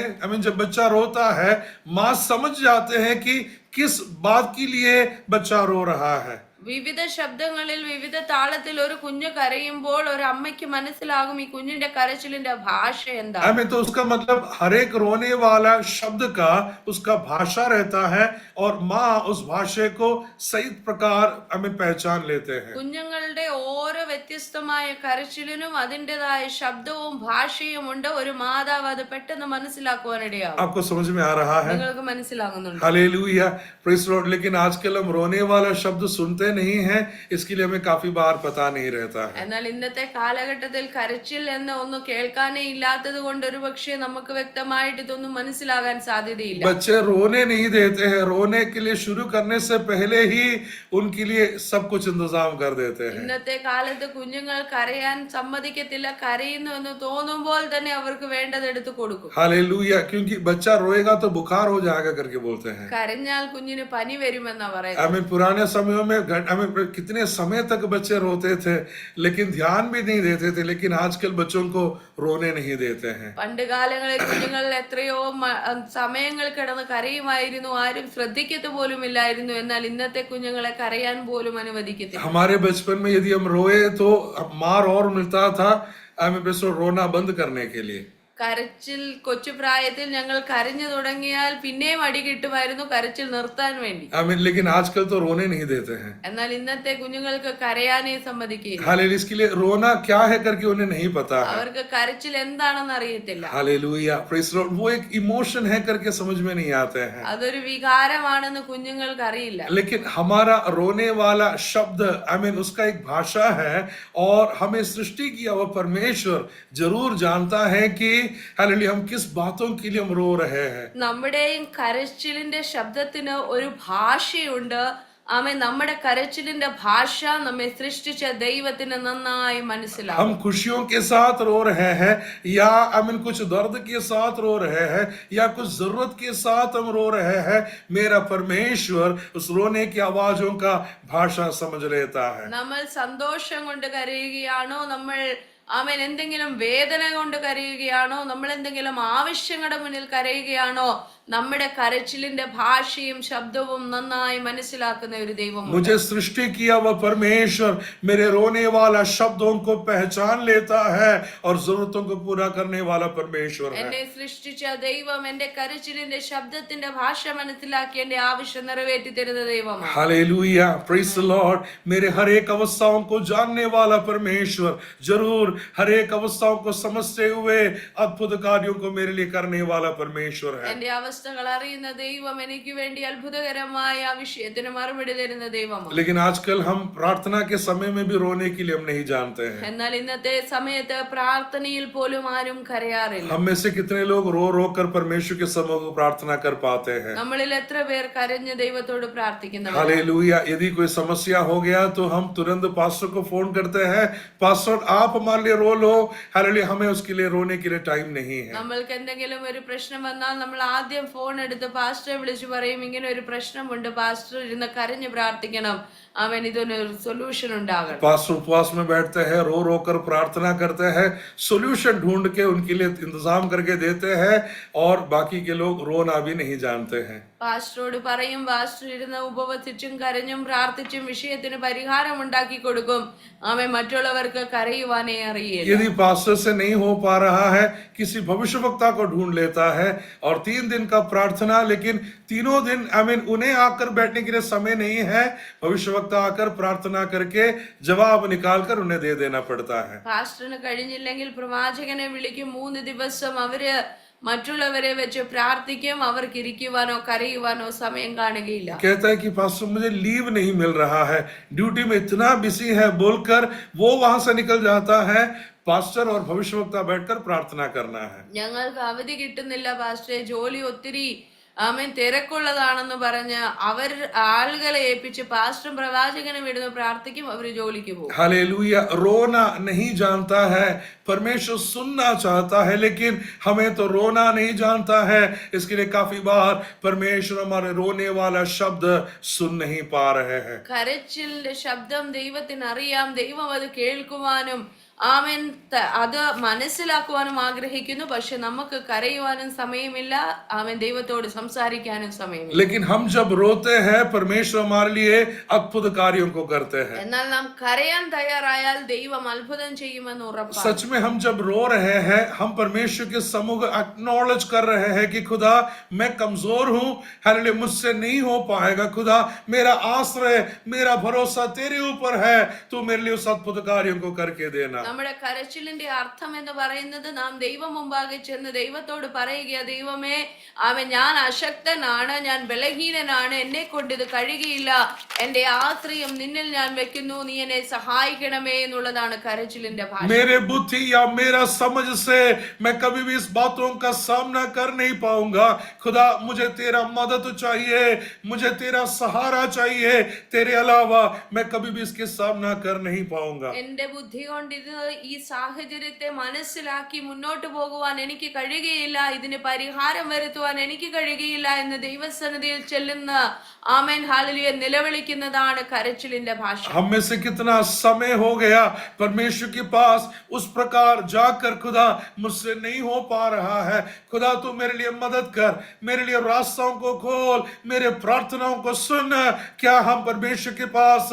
जब बच्चा रोता है माँ समझ जाते हैं कि किस बात के लिए बच्चा रो रहा है. വിവിധ ശബ്ദങ്ങളിൽ വിവിധ താളത്തിൽ ഒരു കുഞ്ഞ് കരയുമ്പോൾ ഒരു അമ്മയ്ക്ക് മനസ്സിലാകും ഈ കുഞ്ഞിന്റെ കരച്ചിലിന്റെ ഭാഷ എന്താ. तो उसका मतलब हर एक रोने वाला शब्द का उसका भाषा रहता है और माँ उस भाषा को सही प्रकार पहचान लेते हैं. കുഞ്ഞുങ്ങളുടെ ഓരോ വ്യത്യസ്തമായ കരച്ചിലിനും അതിൻ്റെതായ ശബ്ദവും ഭാഷയും ഉണ്ട്. ഒരു മാതാവ് അത് പെട്ടെന്ന് മനസ്സിലാക്കുവാനിടയാവും. आपको समझ में आ रहा है? നിങ്ങൾക്ക് മനസ്സിലാകുന്നുണ്ട്? Hallelujah, praise Lord. लेकिन आजकल हम रोने वाला शब्द सुनते नहीं हैं, इसके लिए हमें काफी बार पता नहीं रहता है. എന്നാൽ ഇന്നത്തെ കാലഘട്ടത്തിൽ കരച്ചിൽ എന്ന് ഒന്നും കേൾക്കാനേ ഇല്ലാത്തത് കൊണ്ട് ഒരു പക്ഷേ നമുക്ക് വ്യക്തമായിട്ട് ഇതൊന്നും മനസ്സിലാകാൻ സാധ്യതയില്ല. बच्चे रोने नहीं देते हैं, रोने के लिए शुरू करने से पहले ही उनके लिए सब कुछ इंतजाम कर देते हैं. ഇന്നത്തെ കാലത്ത് കുഞ്ഞുങ്ങൾ കരയാൻ സമ്മതിക്കത്തില്ല. കരയുന്നു എന്ന് തോന്നുമ്പോൾ തന്നെ അവർക്ക് വേണ്ടത് എടുത്തു കൊടുക്കും. हालेलुया, क्योंकि बच्चा रोएगा तो बुखार हो जाएगा करके बोलते हैं. കരഞ്ഞാൽ കുഞ്ഞിന് പനി വരുമെന്നാ പറയുന്നത്. हमें पुराने समयों में हमें कितने समय तक बच्चे रोते थे, लेकिन ध्यान भी नहीं देते थे. लेकिन आजकल बच्चों को रोने नहीं देते हैं. പണ്ട് കാലങ്ങളിൽ കുഞ്ഞുങ്ങൾ എത്രയോ സമയങ്ങൾ കിടന്ന് കരയുമായിരുന്നു, ആരും ശ്രദ്ധിക്കത്ത് പോലും ഇല്ലായിരുന്നു. എന്നാൽ ഇന്നത്തെ കുഞ്ഞുങ്ങളെ കരയാൻ പോലും അനുവദിക്കത്തില്ല. हमारे बचपन में यदि हम रोए तो मार और मिलता था हमें बस रोना बंद करने के लिए. കരച്ചിൽ കൊച്ചു പ്രായത്തിൽ ഞങ്ങൾ കരഞ്ഞു തുടങ്ങിയാൽ പിന്നെയും അടി കിട്ടുമായിരുന്നു കരച്ചിൽ നിർത്താൻ വേണ്ടി. लेकिन आजकल तो रोने नहीं देते हैं. എന്നാൽ ഇന്നത്തെ കുഞ്ഞുങ്ങൾക്ക് കരയാനേ സമ്മതിക്കില്ല. हालेलुया, इसके लिए रोना क्या है करके उन्हें नहीं पता है. അവർക്ക് കരച്ചിൽ എന്താണെന്ന് അറിയത്തില്ല. Hallelujah, praise Lord. वो एक इमोशन है करके समझ में नहीं आते हैं. അതൊരു വികാരമാണെന്ന് കുഞ്ഞുങ്ങൾക്ക് അറിയില്ല. लेकिन हमारा रोने वाला शब्द उसका एक भाषा है और हमें सृष्टि किया हुआ परमेश्वर जरूर जानता है कि हालेलुया हम किस बातों के लिए हम रो रहे हैं. നമ്മുടെയും കരച്ചിലിന്റെ ശബ്ദത്തിന് ഒരു ഭാഷയുണ്ട്. നമ്മുടെ കരച്ചിലിന്റെ ഭാഷ നമ്മെ സൃഷ്ടിച്ച ദൈവത്തിന് നന്നായി മനസ്സിലാവും. हम खुशियों के साथ रो रहे हैं या कुछ दर्द के साथ रो रहे हैं या कुछ जरूरत के साथ हम रो रहे हैं, मेरा परमेश्वर उस रोने की आवाजों का भाषा समझ लेता है. നമ്മൾ സന്തോഷം കൊണ്ട് കരയുകയാണോ, നമ്മൾ എന്തെങ്കിലും വേദന കൊണ്ട് കരയുകയാണോ, നമ്മൾ എന്തെങ്കിലും ആവശ്യങ്ങളുടെ മുന്നിൽ കരയുകയാണോ, നമ്മുടെ കരച്ചിലിന്റെ ഭാഷയും ശബ്ദവും നന്നായി മനസ്സിലാക്കുന്ന ഒരു ദൈവമുണ്ട്. मुझे सृष्टि किया हुआ परमेश्वर मेरे रोने वाला शब्दों को पहचान लेता है और जरूरतों को पूरा करने वाला परमेश्वर है. എന്നെ സൃഷ്ടിച്ച ദൈവം എന്റെ കരച്ചിലിന്റെ ശബ്ദത്തിന്റെ ഭാഷ മനസ്സിലാക്കി എന്റെ ആവശ്യം നിറവേറ്റി തരുന്ന ദൈവമാണ്. Hallelujah, praise the Lord. मेरे हर एक अवस्थाओं को जानने वाला परमेश्वर जरूर हर एक अवस्थाओं को समझते हुए अद्भुत कार्यों को मेरे लिए करने वाला परमेश्वर है. എന്റെ അവസ്ഥകൾ അറിയുന്ന ദൈവം എനിക്ക് വേണ്ടി അത്ഭുതകരമായ ആ വിഷയത്തിന് മറുപടി തരുന്ന ദൈവമാണ്. लेकिन आजकल हम प्रार्थना के समय में भी रोने के लिए हम नहीं जानते हैं. എന്നാൽ ഇന്നത്തെ സമയത്ത് പ്രാർത്ഥനയിൽ പോലും ആരും കരയാറില്ല. हम में से कितने लोग रो रो कर परमेश्वर के समूह को प्रार्थना कर पाते हैं? നമ്മളിൽ എത്ര പേർ കരഞ്ഞ് ദൈവത്തോട് പ്രാർത്ഥിക്കുന്നവർ? हालेलुया. यदि कोई समस्या हो गया तो हम तुरंत पास्टर को फोन करते हैं, पास्टर आप हमारे लिए रो लो. हालेलुया, हमें उसके लिए रोने के लिए टाइम नहीं है. നമ്മൾക്ക് എന്തെങ്കിലും ഒരു പ്രശ്നം വന്നാൽ നമ്മൾ ആദ്യം ഫോൺ എടുത്ത് പാസ്റ്ററെ വിളിച്ചു പറയും, ഇങ്ങനെ ഒരു പ്രശ്നമുണ്ട്, പാസ്റ്റർ ഇരുന്ന് കരഞ്ഞ് പ്രാർത്ഥിക്കണം, ഇതിനൊരു സൊല്യൂഷൻ ഉണ്ടാകണം. पास्टर उपवास में बैठते हैं, रो रो कर प्रार्थना करते हैं, सॉल्यूशन ढूंढ के उनके लिए इंतजाम करके देते हैं और बाकी के लोग रोना भी नहीं जानते हैं. പാസ്റ്ററോട് പറയും, പാസ്റ്റർ ഇരുന്ന് ഉപവസിച്ചും കരഞ്ഞും പ്രാർത്ഥിച്ചും വിഷയത്തിന് പരിഹാരം ഉണ്ടാക്കി കൊടുക്കും. മറ്റുള്ളവർക്ക് കരയുവാനേ അറിയില്ല. यदि पास्टर से नहीं हो पा रहा है, किसी भविष्यवक्ता को ढूंढ लेता है और 3 दिन का प्रार्थना, लेकिन तीनों दिन उन्हें आकर बैठने के लिए समय नहीं है, भविष्यवक्ता आकर प्रार्थना करके जवाब निकाल कर उन्हें दे देना पड़ता है. പാസ്റ്ററിന് കഴിഞ്ഞില്ലെങ്കിൽ പ്രവാചകനെ വിളിക്കും. 3 ദിവസം അവര് മറ്റുള്ളവരെ വെച്ച് പ്രാർത്ഥിക്കും. അവർക്ക് ഇരിക്കുവാനോ കരയുവാനോ സമയം കാണുകയില്ല. कहता है कि पास्टर मुझे लीव नहीं मिल रहा है, ड्यूटी में इतना बिजी है बोलकर वो वहां से निकल जाता है. पास्टर और भविष्यवक्ता बैठकर प्रार्थना करना है. ഞങ്ങൾക്ക് അവധി കിട്ടുന്നില്ല പാസ്റ്ററെ, ജോലി ഒത്തിരി തിരക്കുള്ളതാണെന്ന് പറഞ്ഞ് അവർ ആളുകളെ ഏൽപ്പിച്ച് പാസ്റ്ററും പ്രവാചകനും ഇടുന്ന് പ്രാർത്ഥിക്കും. അവര് ജോലിക്ക് പോകും. हालेलुया. रोना नहीं जानता है, परमेश्वर सुनना चाहता है, लेकिन हमें तो रोना नहीं जानता है. इसके लिए काफी बार परमेश्वर हमारे रोने वाला शब्द सुन नहीं पा रहे हैं. കരച്ചിലിന്റെ ശബ്ദം ദൈവത്തിന് അറിയാം. ദൈവം അത് കേൾക്കുവാനും ആമേൻ അത് മനസ്സിലാക്കുവാനും ആഗ്രഹിക്കുന്നു. പക്ഷെ നമുക്ക് കരയുവാനും സമയമില്ല, ആമേൻ ദൈവത്തോട് സംസാരിക്കാനും സമയമില്ല. लेकिन हम जब रोते हैं परमेश्वर हमारे लिए अद्भुत कार्यों को करते हैं. എന്നാൽ നാം കരയാൻ തയ്യാറായാൽ ദൈവം അത്ഭുതം ചെയ്യുമെന്ന് ഉറപ്പാണ്. सच में हम जब रो रहे हैं हम परमेश्वर के सम्मुख एक्नॉलेज कर रहे हैं कि खुदा मैं कमजोर हूं, हालेलुया, मुझसे नहीं हो पाएगा. खुदा मेरा आश्रय, मेरा भरोसा तेरे ऊपर है, तू मेरे लिए उस अद्भुत कार्यों को करके देना. നമ്മുടെ കരച്ചിലിന്റെ അർത്ഥം എന്ന് പറയുന്നത് നാം ദൈവം മുമ്പാകെ ചെന്ന് ദൈവത്തോട് പറയുക, ദൈവമേ ആമേൻ ഞാൻ അശക്തനാണ്, ഞാൻ ബലഹീനനാണ്, എന്നെ കൊണ്ട് ഇത് കഴിയുകയില്ല, എന്റെ ആശ്രയം നിന്നിൽ ഞാൻ വെക്കുന്നു, നീ എന്നെ സഹായിക്കണമേ എന്നുള്ളതാണ് കരച്ചിലിന്റെ ഭാഷ. मेरे बुद्धि या मेरा समझ से मैं कभी भी इस बातों का सामना कर नहीं पाऊंगा. खुदा मुझे तेरा मदद चाहिए, मुझे तेरा सहारा चाहिए, तेरे अलावा मैं कभी भी इसके सामना कर नहीं पाऊंगा. എന്റെ ബുദ്ധി കൊണ്ട് ഇത് ഈ സാഹചര്യത്തെ മനസ്സിലാക്കി മുന്നോട്ട് പോകുവാൻ എനിക്ക് കഴിയുകയില്ല, ഇതിന് പരിഹാരം വരുത്തുവാൻ എനിക്ക് കഴിയുകയില്ല എന്ന് ദൈവസന്നിധിയിൽ ചെല്ലുന്ന ആമേൻ ഹല്ലേലൂയ നിലവിളിക്കുന്നതാണ് കരച്ചിലിന്റെ ഭാഷ. हम में से कितना समय हो गया परमेश्वर के पास उस प्रकार जाकर खुदा मुझसे नहीं हो पा रहा है, खुदा तू मेरे लिए मदद कर, मेरे लिए रास्तों को खोल, मेरे प्रार्थनाओं को सुन. क्या हम परमेश्वर के पास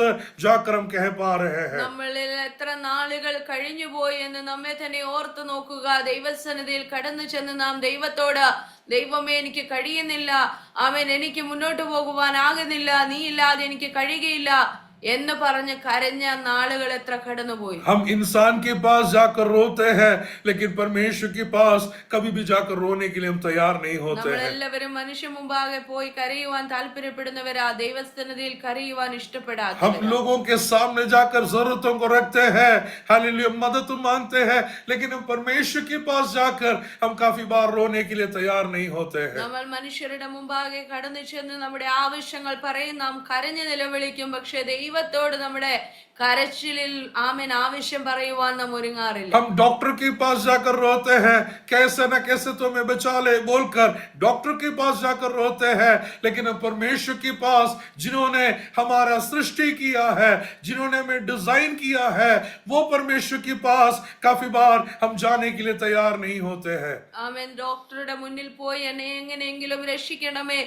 जाकर हम कह पा रहे हैं? നമ്മളിൽ എത്ര നാളുകൾ കഴിഞ്ഞുപോയി എന്ന് നമ്മെ തന്നെ ഓർത്തു നോക്കുക. ദൈവസന്നിധിയിൽ കടന്നു ചെന്ന് നാം ദൈവത്തോട്, ദൈവമേ എനിക്ക് കഴിയുന്നില്ല, ആമേൻ എനിക്ക് മുന്നോട്ട് പോകുവാനാകുന്നില്ല, നീ ഇല്ലാതെ എനിക്ക് കഴിയുകയില്ല എന്ന് പറഞ്ഞ് കരഞ്ഞ നാളുകൾ എത്ര കടന്നുപോയി. हम इंसान के पास जाकर रोते हैं लेकिन परमेश्वर के पास कभी भी जाकर रोने के लिए हम तैयार नहीं होते हैं. നമ്മളെല്ലാവരും മനുഷ്യ മുമ്പാകെ പോയി കരയുവാൻ താല്പര്യപ്പെടുന്നവരാ, ദൈവസന്നിധിയിൽ കരയുവാൻ ഇഷ്ടപ്പെടാത്ത. हम लोगों के सामने जाकर जरूरतों को रखते हैं, हालेलुया, मदद मांगते हैं, लेकिन हम परमेश्वर के पास जाकर हम काफी बार रोने के लिए तैयार नहीं होते हैं. നമ്മൾ മനുഷ്യരുടെ മുമ്പാകെ കടന്നു ചെന്ന് നമ്മുടെ ആവശ്യങ്ങൾ പറയും, നാം കരഞ്ഞു നിലവിളിക്കും, പക്ഷേ ദൈവത്തോട് നമ്മുടെ കരച്ചിലിൽ ആമേൻ ആവശ്യം പറയുവാൻ നാം ഒരുങ്ങാറില്ല. हम डॉक्टर के पास जाकर रोते हैं, कैसे न कैसे तुम्हें बचा ले बोलकर डॉक्टर के पास जाकर रोते हैं, लेकिन हम परमेश्वर के पास, जिन्होंने हमारा सृष्टि किया है, जिन्होंने हमें डिजाइन किया है, वो परमेश्वर के पास काफी बार हम जाने के लिए तैयार नहीं होते हैं. ആമേൻ ഡോക്ടറുടെ മുന്നിൽ പോയി എന്നെ എങ്ങനെയെങ്കിലും രക്ഷിക്കണമേ,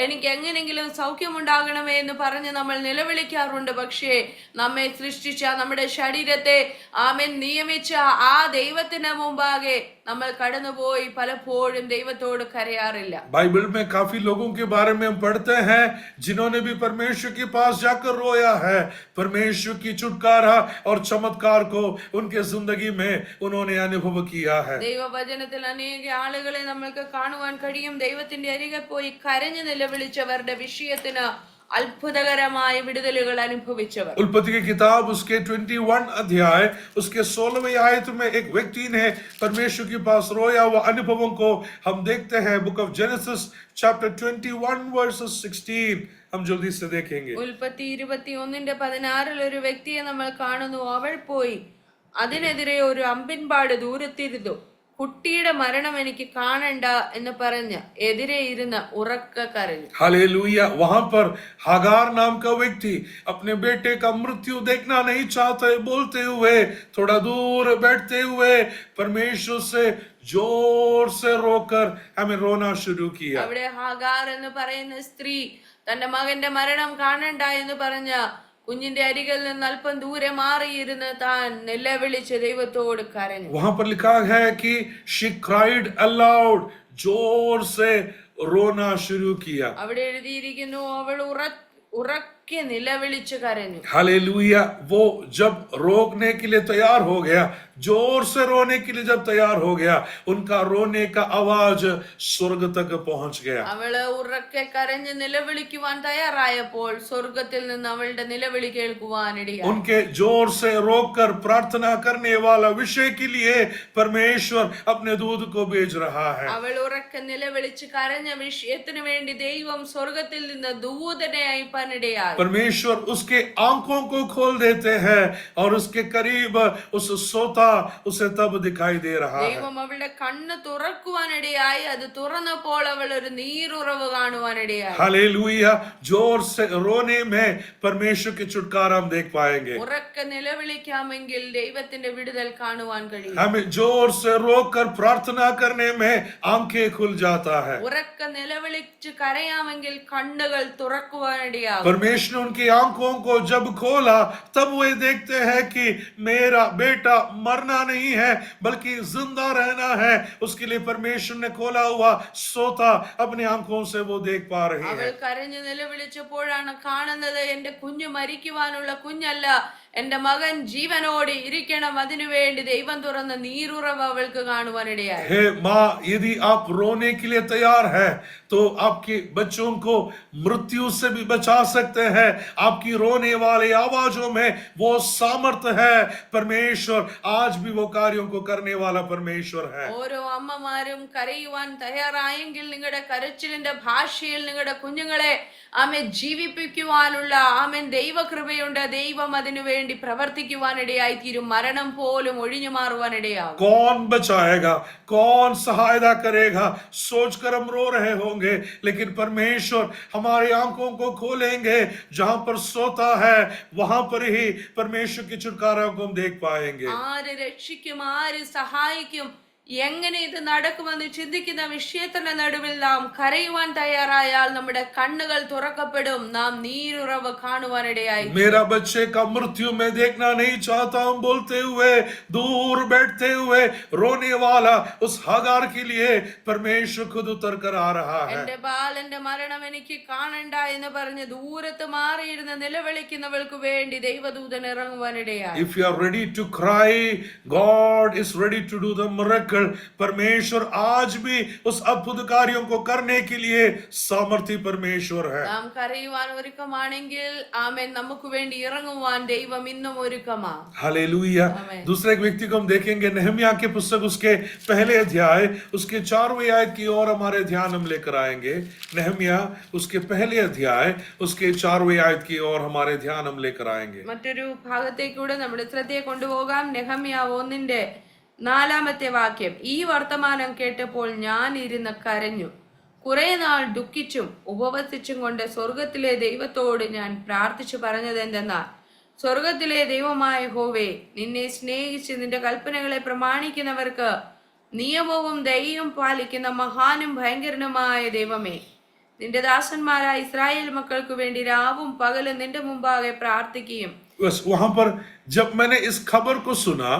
എനിക്ക് എങ്ങനെയെങ്കിലും സൗഖ്യമുണ്ടാകണമേ എന്ന് പറഞ്ഞ് നമ്മൾ നിലവിളിക്കാറുണ്ട്. പക്ഷേ നമ്മെ സൃഷ്ടിച്ച, നമ്മുടെ ശരീരത്തെ ആമേൻ നിയമിച്ച ആ ദൈവത്തിന് മുമ്പാകെ നമ്മൾ കടന്നുപോയി പലപ്പോഴും ദൈവത്തോട് കരയാറില്ല. बाइबल में काफी लोगों के बारे में हम पढ़ते हैं जिन्होंने भी परमेश्वर के पास जाकर रोया है, परमेश्वर की छुटकारा और चमत्कार को उनके जिंदगी में उन्होंने अनुभव किया है. ദൈവവചനത്തിൽ അനേക ആളുകളെ നമ്മൾക്ക് കാണുവാൻ കഴിയും, ദൈവത്തിന്റെ അരികെ പോയി കരഞ്ഞു നിലവിളിച്ചവരുടെ വിഷയത്തിന് അത്ഭുതകരമായ വിടുതലുകൾ അനുഭവിച്ചവർ. उल्पत्ति की किताब उसके 21 अध्याय उसके 16वें आयत में एक व्यक्ति ने परमेश्वर के पास रोया हुआ अनुभवों को हम देखते हैं. Book of genesis chapter 21 versus 16 हम जल्दी से देखेंगे. ഉൽപ്പത്തി 21:16 ഒരു വ്യക്തിയെ നമ്മൾ കാണുന്നു. അവൾ പോയി അതിനെതിരെ ഒരു അമ്പിൻപാട് ദൂരത്തിരുന്നു, കുട്ടിയുടെ മരണം എനിക്ക് കാണണ്ട എന്ന് പറഞ്ഞ് എതിരെ ഇരുന്ന് ഉറക്ക കരഞ്ഞു. हालेलुया. वहां पर हागार नाम का व्यक्ति अपने बेटे का मृत्यु देखना नहीं चाहते, बोलते हुए थोड़ा दूर बैठते हुए परमेश्वर से जोर से रोकर हमें रोना शुरू किया. അവിടെ ഹാഗാർ എന്ന് പറയുന്ന സ്ത്രീ തന്റെ മകന്റെ മരണം കാണണ്ട എന്ന് പറഞ്ഞ കുഞ്ഞിന്റെ അരികിൽ നിന്ന് അല്പം ദൂരെ മാറിയിരുന്ന് താൻ നിലവിളിച്ച് ദൈവത്തോട് കരഞ്ഞു. वहां पर लिखा है कि she cried aloud, जोर से रोना शुरू किया. അവിടെ എഴുതിയിരിക്കുന്നു, അവൾ ഉറക്കെ നിലവിളിച്ച് കരഞ്ഞു. हालेलुया. वो जब रोकने के लिए तैयार हो गया, जोर से रोने के लिए जब तैयार हो गया, उनका रोने का आवाज स्वर्ग तक पहुंच गया. അവള് ഉറക്കെ കരഞ്ഞ് നിലവിളിക്കുവാൻ തയ്യാറായപ്പോൾ സ്വർഗത്തിൽ നിന്ന് അവളുടെ നിലവിളി കേൾക്കുവാനിടയായി. उनके जोर से रोककर प्रार्थना करने वाला विषय के लिए परमेश्वर अपने दूत को भेज रहा है. അവൾ ഉറക്കെ നിലവിളിച്ച് കരഞ്ഞ വിഷയത്തിന് വേണ്ടി ദൈവം സ്വർഗത്തിൽ നിന്ന് ദൂതനെ അയപ്പാനിടയായി. परमेश्वर उसके आंखों को खोल देते हैं और उसके करीब उस सोता उसे तब दिखाई दे रहा है। ദൈവം അവളുടെ കണ്ണ് തുറക്കുവാനിടയായി. അത് തുറന്നപ്പോൾ അവൾ ഒരു നീരുറവ് കാണുവാനിടയായി. हालेलुया। जोर से रोने में परमेश्वर की छुटकारा हम देख पाएंगे। ഉറക്കെ നിലവിളിക്കാമെങ്കിൽ ദൈവത്തിന്റെ വിടുതൽ കാണുവാൻ കഴിയും. हमें जोर से रोकर प्रार्थना करने में आंखें खुल जाता है। ഉറക്കെ നിലവിളിച്ച് കരയാമെങ്കിൽ കണ്ണുകൾ തുറക്കുവാനിടയാകും. परमेश्वर ने उनकी आंखों को जब खोला तब वे देखते हैं कि मेरा बेटा मरना नहीं है बल्कि जिंदा रहना है। उसके लिए परमेश्वर ने खोला हुआ सोता अपनी आंखों से वो देख पा रही അവൾ है। കരഞ്ഞു നിലവിളിച്ചപ്പോഴാണ് കാണുന്നത് എന്റെ കുഞ്ഞ് മരിക്കുവാനുള്ള കുഞ്ഞല്ല, എന്റെ മകൻ ജീവനോടെ ഇരിക്കണം. അതിനുവേണ്ടി ദൈവം തുറന്ന നീരുറവ് അവൾക്ക് കാണുവാനിടയായി. हे माँ, यदि आप रोने के लिए तैयार है तो आपके बच्चों को मृत्यु से भी बचा सकते हैं। आपकी रोने वाले आवाजों में वो सामर्थ्य है। परमेश्वर आज भी वो कार्यों को करने वाला परमेश्वर है। ഓരോ അമ്മമാരും കരയുവാൻ തയ്യാറായെങ്കിൽ നിങ്ങളുടെ കരച്ചിലിന്റെ ഭാഷയിൽ നിങ്ങളുടെ കുഞ്ഞുങ്ങളെ ആമേൻ ജീവിപ്പിക്കുവാനുള്ള ആമേൻ ദൈവകൃപയുണ്ട്. ദൈവം അതിനു വേണ്ടി പ്രവർത്തിക്കുവാനിടയായി തീരും. മരണം പോലും ഒഴിഞ്ഞു മാറുവാനിടയാകും. कौन बचाएगा, कौन सहायता करेगा, सोचकर हम रो रहे होंगे, लेकिन परमेश्वर हमारी आंखों को खोलेंगे। जहां पर सोता है वहां पर ही परमेश्वर की छुटकारा को हम देख पाएंगे। ആര് രക്ഷിക്കും, ആര് സഹായിക്കും, എങ്ങനെ ഇത് നടക്കുമെന്ന് ചിന്തിക്കുന്ന വിഷയത്തിന്റെ നടുവിൽ നാം കരയുവാൻ തയ്യാറായാൽ നമ്മുടെ കണ്ണുകൾ തുറക്കപ്പെടും. നാം നീരുറവ് കാണുവാനിടയായി. मेरा बच्चे का मृत्यु में देखना नहीं चाहता हूं बोलते हुए, दूर बैठते हुए रोने वाला उस हगार के लिए परमेश्वर खुद उतर कर आ रहा है। എന്റെ ബാലന്റെ മരണം എനിക്ക് കാണണ്ട എന്ന് പറഞ്ഞ് ദൂരത്ത് മാറിയിരുന്ന് നിലവിളിക്കുന്നവൾക്ക് വേണ്ടി ദൈവദൂതൻ ഇറങ്ങുവാനിടയായി. If you are ready to cry, God is ready to do the miracle. परमेश्वर आज भी उस अद्भुत कार्यों को करने के लिए सामर्थी परमेश्वर है। നാം കരയുവാൻ ഒരുക്കമാണെങ്കിൽ ആമേൻ നമുക്ക് വേണ്ടി ഇറങ്ങുവാൻ ദൈവം ഇന്നും ഒരുക്കമാ. हालेलुया। आमीन। दूसरे एक व्यक्ति को हम देखेंगे, नहम्याह की पुस्तक उसके पहले अध्याय उसके 4वें आयत की ओर हमारे ध्यान हम लेकर आएंगे। नहम्याह उसके पहले अध्याय उसके 4वें आयत की ओर हमारे ध्यान हम लेकर आएंगे। മറ്റൊരു ഭാഗത്തേക്കൂടെ നമ്മുടെ ശ്രദ്ധയെ കൊണ്ടുപോകാം. നെഹമ്യാവ് 1:4 വാക്യം. ഈ വർത്തമാനം കേട്ടപ്പോൾ ഞാൻ ഇരുന്ന് കരഞ്ഞു, കുറെ നാൾ ദുഃഖിച്ചും ഉപവസിച്ചും കൊണ്ട് സ്വർഗത്തിലെ ദൈവത്തോട് ഞാൻ പ്രാർത്ഥിച്ചു പറഞ്ഞത് എന്തെന്നാൽ, സ്വർഗത്തിലെ ദൈവമായ യഹോവേ, നിന്നെ സ്നേഹിച്ച് നിന്റെ കൽപ്പനകളെ പ്രമാണിക്കുന്നവർക്ക് നിയമവും ദയയും പാലിക്കുന്ന മഹാനും ഭയങ്കരനുമായ ദൈവമേ, നിന്റെ ദാസന്മാരായ ഇസ്രായേൽ മക്കൾക്ക് വേണ്ടി രാവും പകലും നിന്റെ മുമ്പാകെ പ്രാർത്ഥിക്കുകയും. बस वहां पर जब मैंने इस खबर को सुना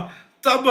तब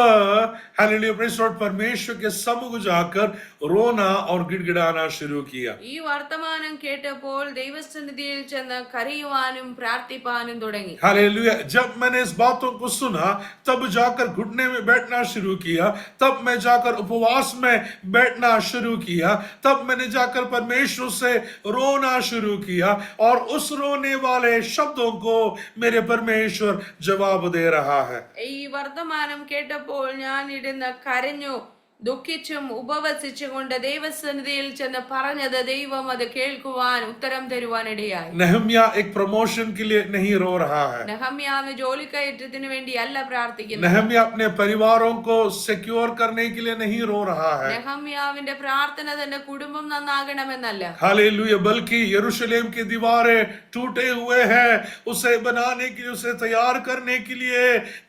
हालेलुया प्रेज़ लॉर्ड परमेश्वर के सम्मुख जाकर रोना और गिड़गिड़ाना शुरू किया। ഈ വർത്തമാനം കേട്ടപ്പോൾ ദൈവസന്നിധിയിൽ ചെന്ന് കരയുവാനും പ്രാർത്ഥിപ്പാനും തുടങ്ങി. हालेलुया। जब मैंने इस बातों को सुना तब जाकर घुटने में बैठना शुरू किया, तब मैं जाकर उपवास में बैठना शुरू किया, तब मैंने जाकर परमेश्वर से रोना शुरू किया और उस रोने वाले शब्दों को मेरे परमेश्वर जवाब दे रहा है। ഈ വർത്തമാനം കേട്ടപ്പോൾ ഞാൻ ഇരുന്ന് കരഞ്ഞു, ദുഃഖിച്ചും ഉപവസിച്ചും കൊണ്ട് ദൈവസന്നിധിയിൽ ചെന്ന് പറഞ്ഞത് ദൈവം അത് കേൾക്കുവാൻ ഉത്തരം തരുവാനിടയായി. नहम्याह एक प्रमोशन के लिए नहीं रो रहा है। നെഹമ്യാവ് ജോലിക്കയറ്റത്തിന് വേണ്ടി അല്ല പ്രാർത്ഥിക്കുന്നത്. नहम्याह अपने परिवारों को सिक्योर करने के लिए नहीं रो रहा है। നെഹമ്യാവിന്റെ പ്രാർത്ഥന തന്റെ കുടുംബം നന്നാകണമെന്നല്ല. हालेलुया। बल्कि यरूशलेम की दीवारें टूटे हुए हैं, उसे बनाने के लिए, उसे तैयार करने के लिए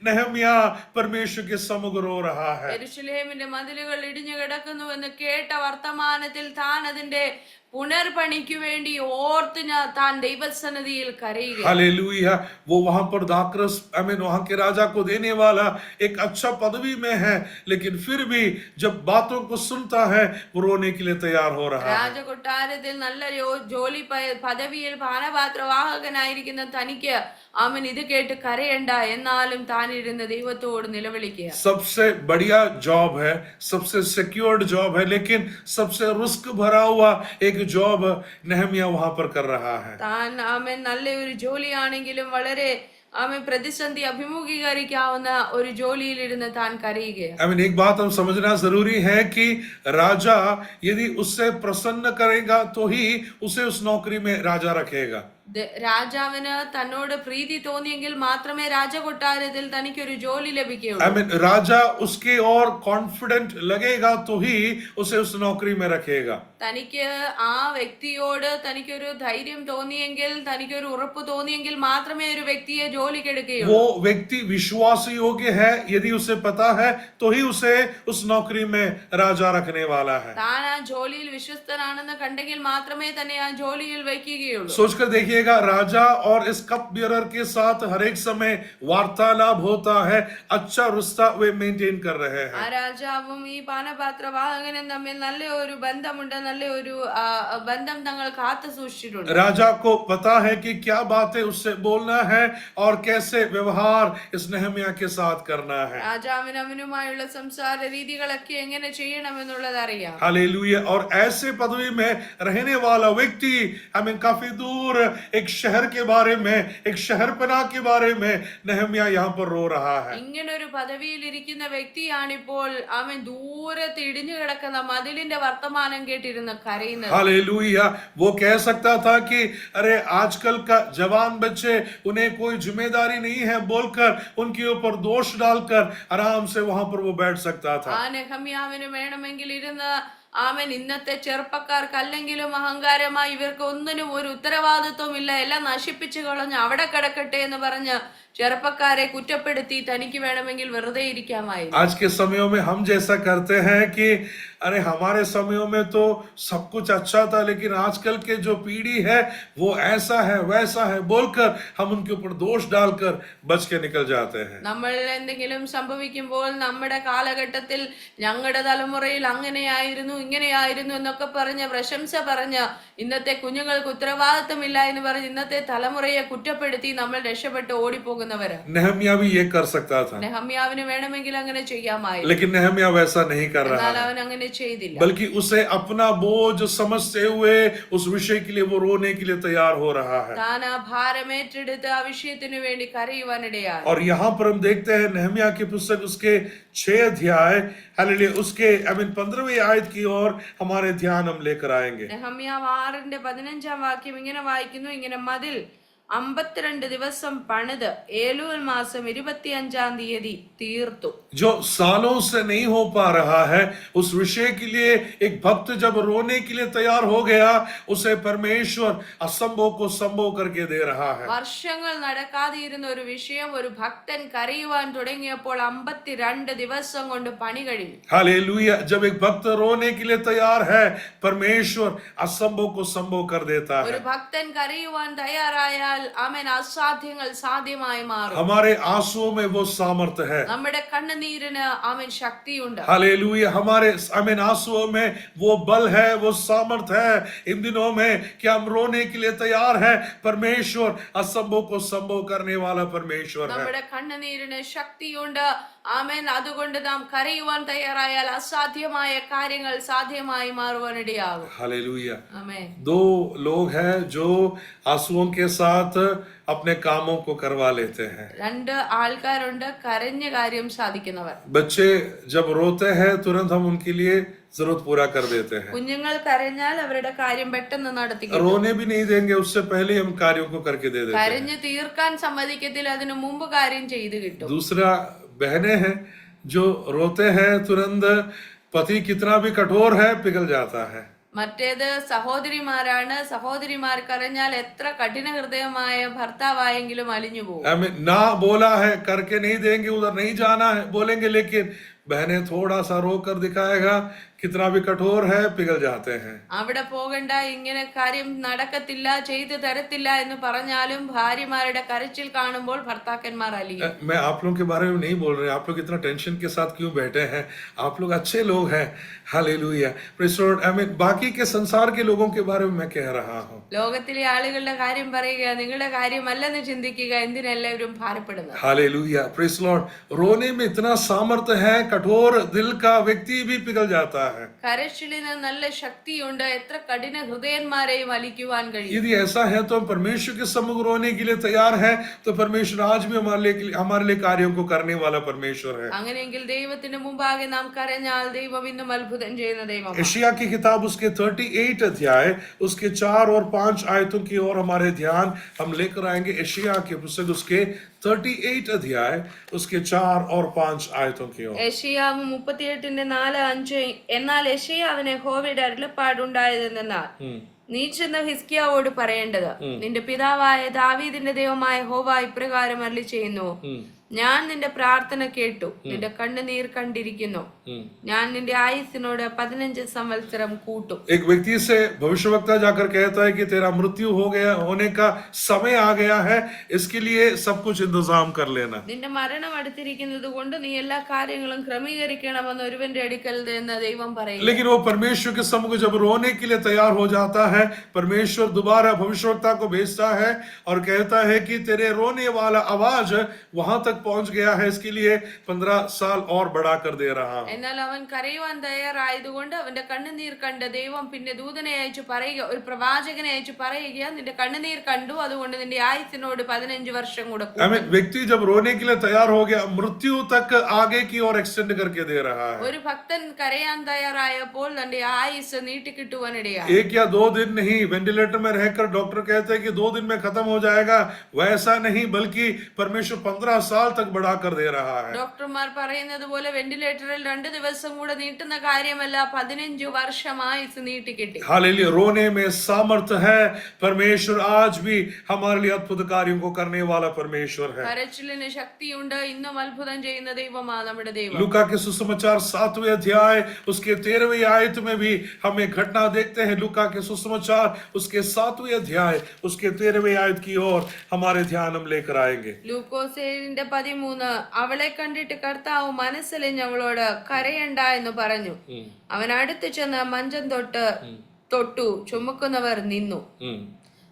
नहम्याह परमेश्वर के सम्मुख रो रहा है। യെരൂശലേമിന്റെ മതിലുകൾ ഇടിഞ്ഞു കിടക്കുന്നുവെന്ന് കേട്ട വർത്തമാനത്തിൽ താൻ അതിന്റെ पुनर्पणिकु वेंडी ओर्त तान दैवसन्निधिയിൽ കരയുക. हालेलुया। वो वहां पर दाकरस वहां के राजा को देने वाला एक अच्छा पदवी में है, लेकिन फिर भी जब बातों को सुनता है वो रोने के लिए तैयार हो रहा है। രാജകൊട്ടാരത്തിൽ നല്ല ജോലി പദവിയിൽ പാനപാത്രവാഹകനായിരിക്കുന്ന തനിക്ക് അവൻ ഇത് കേട്ട് കരയണ്ട, എന്നാലും താൻ ഇരുന്ന് ദൈവത്തോട് നിലവിളിക്കുക. सबसे बढ़िया जॉब है, सबसे सिक्योर्ड जॉब है, लेकिन सबसे रिस्क भरा हुआ एक जॉब नेहमिया वहां पर कर रहा है. താൻ അവൻ നല്ല ഒരു ജോലിയാണെങ്കിലും വളരെ അവൻ പ്രതിസന്ധി അഭിമുഖീകരിക്കാവുന്ന ഒരു ജോലിയിലിരുന്ന് താൻ കരയുകയാണ്. I mean, एक बात हम समझना जरूरी है कि राजा यदि उससे प्रसन्न करेगा तो ही उसे उस नौकरी में राजा रखेगा. രാജാവിന് തന്നോട് പ്രീതി തോന്നിയെങ്കിൽ മാത്രമേ രാജകൊട്ടാരത്തിൽ തനിക്കൊരു ജോലി ലഭിക്കുകയുള്ളൂ. I mean, राजा उसके और कॉन्फिडेंट लगेगा तो ही उसे उस नौकरी में रखेगा. തനിക്ക് ആ വ്യക്തിയോട് തനിക്കൊരു ധൈര്യം തോന്നിയെങ്കിൽ തനിക്കൊരു ഉറപ്പ് തോന്നിയെങ്കിൽ മാത്രമേ ഒരു വ്യക്തിയെ ജോലിക്ക് എടുക്കുകയുള്ളൂ. वो व्यक्ति विश्वास योग्य है यदि उसे पता है तो ही उसे उस नौकरी में राजा रखने वाला है. താൻ ആ ജോലിയിൽ വിശ്വസ്തനാണെന്ന് കണ്ടെങ്കിൽ മാത്രമേ തന്നെ ആ ജോലിയിൽ വയ്ക്കുകയുള്ളൂ. सोचकर देखिएगा, राजा और इस कप बियरर के साथ हर एक समय वार्तालाप होता है, अच्छा रिश्ता वे मेंटेन कर रहे ആ हैं. രാജാവും ഈ പാനപാത്രവാഹകനും തമ്മിൽ നല്ല ഒരു ബന്ധമുണ്ട്, നല്ല ഒരു ബന്ധം തങ്ങൾ കാത്തു സൂക്ഷിച്ചിട്ടുണ്ട്. राजा को पता है कि क्या बातें उससे बोलना है और कैसे व्यवहार इस नेहमिया के साथ करना है. രാജാവിന് അവനുമായുള്ള സംസാര രീതികളൊക്കെ എങ്ങനെ ചെയ്യണമെന്നുള്ളത് അറിയാം. हालेलुया. और ऐसे पदवी में रहने वाला व्यक्ति हमें काफी दूर एक शहर के बारे में, एक शहरपना के बारे में नेहमिया यहाँ पर रो रहा है. ഇങ്ങനൊരു പദവിയിൽ ഇരിക്കുന്ന വ്യക്തിയാണിപ്പോൾ അവൻ ദൂരത്ത് ഇടിഞ്ഞു കിടക്കുന്ന മതിലിന്റെ വർത്തമാനം കേട്ടിരുന്ന കരയുന്നത്. हालेलुया. वो कह सकता था कि अरे आजकल का जवान बच्चे, उन्हें कोई जिम्मेदारी नहीं है बोलकर उनके ऊपर दोष डालकर आराम से वहां पर वो बैठ सकता था. ആ നെഹമ്യാവിന് വേണമെങ്കിൽ ഇരുന്ന് ആമൻ ഇന്നത്തെ ചെറുപ്പക്കാർക്ക് അല്ലെങ്കിലും അഹങ്കാരമായി ഇവർക്ക് ഒന്നിനും ഒരു ഉത്തരവാദിത്വം ഇല്ല, എല്ലാം നശിപ്പിച്ചു കളഞ്ഞ് അവിടെ കിടക്കട്ടെ എന്ന് പറഞ്ഞ് ചെറുപ്പക്കാരെ കുറ്റപ്പെടുത്തി തനിക്ക് വേണമെങ്കിൽ വെറുതെ ഇരിക്കാമായി. आज के समयों में हम जैसा करते हैं कि अरे हमारे समयों में तो सब कुछ अच्छा था, लेकिन आजकल के जो पीढ़ी है वो ऐसा है वैसा है बोलकर हम उनके ऊपर दोष डालकर बच के निकल जाते हैं. നമ്മൾ എന്തെങ്കിലും സംഭവിക്കുമ്പോൾ നമ്മുടെ കാലഘട്ടത്തിൽ ഞങ്ങളുടെ തലമുറയിൽ അങ്ങനെയായിരുന്നു ഇങ്ങനെയായിരുന്നു എന്നൊക്കെ പറഞ്ഞ് പ്രശംസ പറഞ്ഞ് ഇന്നത്തെ കുഞ്ഞുങ്ങൾക്ക് ഉത്തരവാദിത്തമില്ല എന്ന് പറഞ്ഞ് ഇന്നത്തെ തലമുറയെ കുറ്റപ്പെടുത്തി നമ്മൾ രക്ഷപ്പെട്ട് ഓടിപ്പോകുന്നവര്. नेहमिया भी ये कर सकता था, നെഹമ്യാവിന് വേണമെങ്കിൽ അങ്ങനെ ചെയ്യാമായിരുന്നു. लेकिन नेहमिया वैसा नहीं कर रहा എന്നാൽ है, അവൻ അങ്ങനെ ചെയ്തില്ല. बल्कि उसे अपना बोझ समझते हुए उस विषय के लिए वो रोने के लिए तैयार हो रहा है. താൻ ആ ഭാരം ഏറ്റെടുത്ത് ആ വിഷയത്തിനു വേണ്ടി കരയുവാനിടയായി. और यहाँ पर हम देखते हैं नेहमिया की पुस्तक उसके 6 अध्याय, हालेलुया, उसके 15वीं आयत की ओर हमारे ध्यान हम लेकर आएंगे. നെഹമ്യാവ് 6:15 വാക്യം ഇങ്ങനെ വായിക്കുന്നു, ഇങ്ങനെ മതിൽ 52 ദിവസം പണിത് ഏലൂൽ മാസം 25-ാം തീയതി തീർത്തു. जो सालों से नहीं हो पा रहा है उस विषय के लिए एक भक्त जब रोने के लिए तैयार हो गया, उसे परमेश्वर असंभव को संभव करके दे रहा है. വർഷങ്ങൾ നടക്കാതിരുന്ന ഒരു വിഷയം ഒരു ഭക്തൻ കരയുവാൻ തുടങ്ങിയപ്പോൾ 52 ദിവസം കൊണ്ട് പണി കഴിഞ്ഞു. हालेलुया. जब एक भक्त रोने के लिए तैयार है, परमेश्वर असंभव को संभव कर देता ഒരു है. ഭക്തൻ കരയുവാൻ തയ്യാറായാൽ അവൻ അസാധ്യങ്ങൾ സാധ്യമായി മാറും. हमारे आंसुओं में वो सामर्थ्य है. നമ്മുടെ കണ്ണുനീരിന് അവൻ ശക്തിയുണ്ട്. हालेलुया. हमारे आंसुओं में वो बल है, वो सामर्थ्य है इन दिनों में कि हम रोने के लिए तैयार है. परमेश्वर असंभव को संभव करने वाला परमेश्वर है. നമ്മുടെ കണ്ണുനീരിന് ശക്തിയുണ്ട്. ആമേൻ. അതുകൊണ്ട് നാം കരയുവാൻ തയ്യാറായാൽ അസാധ്യമായ കാര്യങ്ങൾ സാധ്യമായി മാറുവാനിടയാകും. हालेलुया. ആമേൻ. 2 लोग हैं जो आंसुओं के साथ अपने कामों को करवा लेते हैं. 2 ആൾക്കാരുണ്ട് കരഞ്ഞ കാര്യം സാധിക്കുന്നവർ. बच्चे जब रोते हैं तुरंत हम उनके लिए जरूरत पूरा कर देते हैं. കുഞ്ഞുങ്ങൾ കരഞ്ഞാൽ അവരുടെ കാര്യം പെട്ടെന്ന് നടത്തി കിട്ടും. रोने भी नहीं देंगे, उससे पहले हम कार्यों को करके दे देते हैं. കരഞ്ഞ് തീർക്കാൻ സമ്മതിക്കത്തില്ല, അതിനു മുമ്പ് കാര്യം ചെയ്തു കിട്ടും. दूसरा बहनें हैं जो रोते हैं तुरंत पति कितना भी कठोर है पिघल जाता है. മറ്റേത് സഹോദരിമാരാണ്. സഹോദരിമാർ കരഞ്ഞാൽ എത്ര കഠിന ഹൃദയമായ ഭർത്താവായെങ്കിലും അലിഞ്ഞു പോകും. हमें ना बोला है करके नहीं देंगे, उधर नहीं जाना है बोलेंगे, लेकिन बहनें थोड़ा सा रो कर दिखाएगा कितना भी कठोर है पिघल जाते हैं. അവിടെ പോകണ്ട, ഇങ്ങനെ കാര്യം നടക്കത്തില്ല, ചെയ്തു തരത്തില്ല എന്ന് പറഞ്ഞാലും ഭാര്യമാരുടെ കരച്ചിൽ കാണുമ്പോൾ ഭർത്താക്കന്മാർ അലിയും. मैं आप लोगों के बारे में नहीं बोल रहे, आप लोग इतना टेंशन के साथ क्यों बैठे हैं? आप लोग अच्छे लोग हैं. हालेलुया. Praise the Lord. बाकी के संसार के लोगों के बारे में मैं कह रहा हूँ. ലോകത്തിലെ ആളുകളുടെ കാര്യം പറയുക, നിങ്ങളുടെ കാര്യമല്ലെന്ന് ചിന്തിക്കുക. എന്തിനെല്ലാവരും ഭാരപ്പെടുന്നത്? हालेलुया. Praise the Lord. रोने में इतना सामर्थ्य है, कठोर दिल का व्यक्ति भी पिघल जाता है. है। കരച്ചിലിന് നല്ല ശക്തിയുണ്ട്. എത്ര കഠിന ഹൃദയന്മാരെയും വലിക്കുവാൻ കഴിയും. यदि ऐसा है तो हम परमेश्वर के सम्मुख रोने के लिए तैयार है, तो परमेश्वर आज भी हमारे लिए कार्यों को करने वाला परमेश्वर है। അങ്ങനെയെങ്കിൽ ദൈവത്തിന്റെ മുമ്പാകെ നാം കരഞ്ഞാൽ ദൈവം ഇന്നും അത്ഭുതം ചെയ്യുന്ന ദൈവമാണ്. यशायाह की किताब उसके 38 अध्याय उसके 4 और 5 आयतों की ओर हमारे ध्यान हम लेकर आएंगे। यशायाह की पुस्तक उसके 38 अध्याय उसके 4 और 5 आयतों की ओर। യെശയ്യാവ് 38:4-5. എന്നാൽ യെശയ്യാവിന് യഹോവയുടെ അരുളപ്പാടുണ്ടായതെന്നാൽ, നീ ചെന്ന് ഹിസ്കിയാവോട് പറയേണ്ടത്, നിന്റെ പിതാവായ ദാവീദിന്റെ ദൈവമായ യഹോവ ഇപ്രകാരം അരുളിച്ചെയ്യുന്നു, ഞാൻ നിന്റെ പ്രാർത്ഥന കേട്ടു, നിന്റെ കണ്ണുനീർ കണ്ടിരിക്കുന്നു, ഞാൻ നിന്റെ ആയുസ്സിനോട് 15 സംവത്സരം കൂട്ടും. एक व्यक्ति से भविष्यवक्ता जाकर कहता है कि तेरा मृत्यु हो गया, होने का समय आ गया है, इसके लिए सब कुछ इंतजाम कर लेना। നിന്റെ മരണം അടുത്തിരിക്കുന്നത് കൊണ്ട് നീ എല്ലാ കാര്യങ്ങളും ക്രമീകരിക്കണമെന്ന് ഒരുവന്റെ അടുക്കൽ നിന്ന് ദൈവം പറയുന്നു. लेकिन वो परमेश्वर के सम्मुख जब रोने के लिए तैयार हो जाता है, परमेश्वर दोबारा भविष्यवक्ता को भेजता है और कहता है कि तेरे रोने वाला आवाज वहां तक पहुंच गया है, इसके लिए 15 साल और बढ़ा कर दे रहा हूं। എന്നാൽ അവൻ കരയുവാൻ തയ്യാറായതുകൊണ്ട് അവന്റെ കണ്ണുനീർ കണ്ട് ദൈവം പിന്നെ ദൂതനെ അയച്ചു പറയുക, ഒരു പ്രവാചകനെ അയച്ചു പറയുക, നിന്റെ കണ്ണുനീർ കണ്ടു, അതുകൊണ്ട് നിന്റെ ആയുസ്സിനോട് 15 വർഷം കൂടെ കൂട്ടും. व्यक्ति जब रोने के लिए तैयार हो गया, मृत्यु तक आगे की ओर एक्सटेंड करके दे रहा है। ഒരു ഭക്തൻ കരയാൻ തയ്യാറായപ്പോൾ തന്റെ ആയുസ് നീട്ടിക്കിട്ടുവാനിടയായി. 1 या 2 दिन नहीं, वेंटिलेटर में रहकर डॉक्टर कहते हैं कि 2 दिन में खत्म हो जाएगा, वैसा नहीं, बल्कि परमेश्वर 15 साल तक बढ़ा कर दे रहा है। ഡോക്ടർമാർ പറയുന്നത് പോലെ വെന്റിലേറ്ററിൽ 2 ദിവസം കൂടെ നീട്ടുന്ന കാര്യമല്ല, 15 വർഷം ആയുസ് നീട്ടിക്കിട്ടി. हालेलुया, रोने में सामर्थ्य है। परमेश्वर आज भी हमारे लिए अद्भुत कार्यों को करने वाला परमेश्वर है। കരച്ചിലിന് ശക്തിയുണ്ട്. ഇന്നും അത്ഭുതം ചെയ്യുന്ന ദൈവമാണ് നമ്മുടെ ദൈവം. लूका के सुसमाचार 7वें अध्याय उसके 13वें आयत में भी हम एक घटना देखते हैं। लूका के सुसमाचार उसके 7वें अध्याय उसके 13वें आयत की ओर हमारे ध्यान हम लेकर आएंगे। ലൂക്കോസ് 7:13. അവളെ കണ്ടിട്ട് കർത്താവ് മനസ്സിലിഞ്ഞ് അവളോട് കരയണ്ട എന്ന് പറഞ്ഞു. അവൻ അടുത്തു ചെന്ന് മഞ്ചം തൊട്ടു, ചുമക്കുന്നവർ നിന്നു.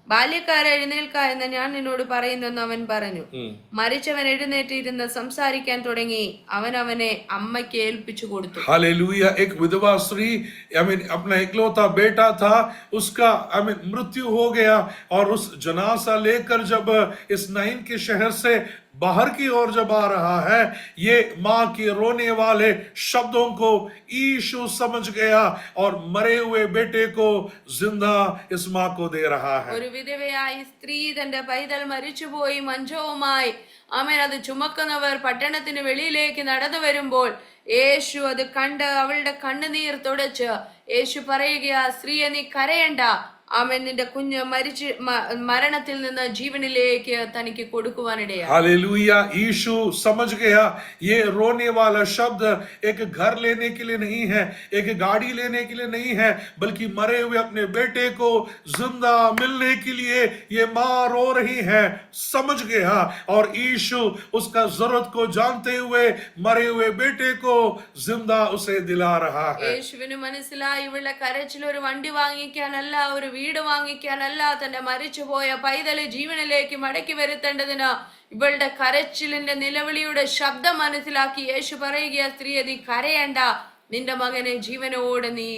ബാല്യക്കാരെ എഴുന്നേൽക്ക എന്ന് ഞാൻ നിന്നോട് പറയുന്നെന്ന് അവൻ പറഞ്ഞു. മരിച്ചവൻ എഴുന്നേറ്റിരുന്ന് സംസാരിക്കാൻ തുടങ്ങി. അവൻ അവനെ അമ്മയ്ക്ക് ഏൽപ്പിച്ചു കൊടുത്തു. हालेलुया, एक विधवा स्त्री अपना इकलौता बेटा था, उसका मृत्यु हो गया और उस जनाजा लेकर जब इस नाइन के शहर से बाहर की ओर जब आ रहा है, ये माँ के रोने वाले शब्दों को यीशु समझ गया और मरे हुए बेटे को जिंदा इस माँ को दे रहा है। ഒരു വിധവയായ സ്ത്രീ തന്റെ പൈതൽ മരിച്ചുപോയി മഞ്ചവുമായി അത് ചുമക്കുന്നവർ പട്ടണത്തിന് വെളിയിലേക്ക് നടന്നു വരുമ്പോൾ യേശു അത് കണ്ട് അവളുടെ കണ്ണുനീർ തുടച്ച് യേശു പറയുകയാ, സ്ത്രീയെ നീ കരയണ്ട, നിന്റെ കുഞ്ഞ് മരണത്തിൽ നിന്ന് ജീവനിലേക്ക് തനിക്ക് കൊടുക്കുവാനിടയായി. हालेलुया, यीशु समझ गया ये रोने वाला शब्द एक घर लेने के लिए नहीं है, एक गाड़ी लेने के लिए नहीं है, बल्कि मरे हुए अपने बेटे को जिंदा मिलने के लिए ये माँ रो रही है। समझ गया और यीशु उसका जरूरत को जानते हुए मरे हुए बेटे को जिंदा उसे दिला रहा है। യേശുവിന് മനസ്സിലായി ഇവളുടെ കരച്ചിൽ ഒരു വണ്ടി വാങ്ങിക്കാനല്ല, ഒരു വീട് വാങ്ങിക്കാനല്ല, തന്റെ മരിച്ചുപോയ പൈതലെ ജീവനിലേക്ക് മടക്കി വരുത്തേണ്ടതിന് ഇവളുടെ കരച്ചിലിന്റെ നിലവിളിയുടെ ശബ്ദം മനസ്സിലാക്കി യേശു പറയുക, സ്ത്രീയെ നീ കരയണ്ട, നിന്റെ മകനെ ജീവനോടെ നീ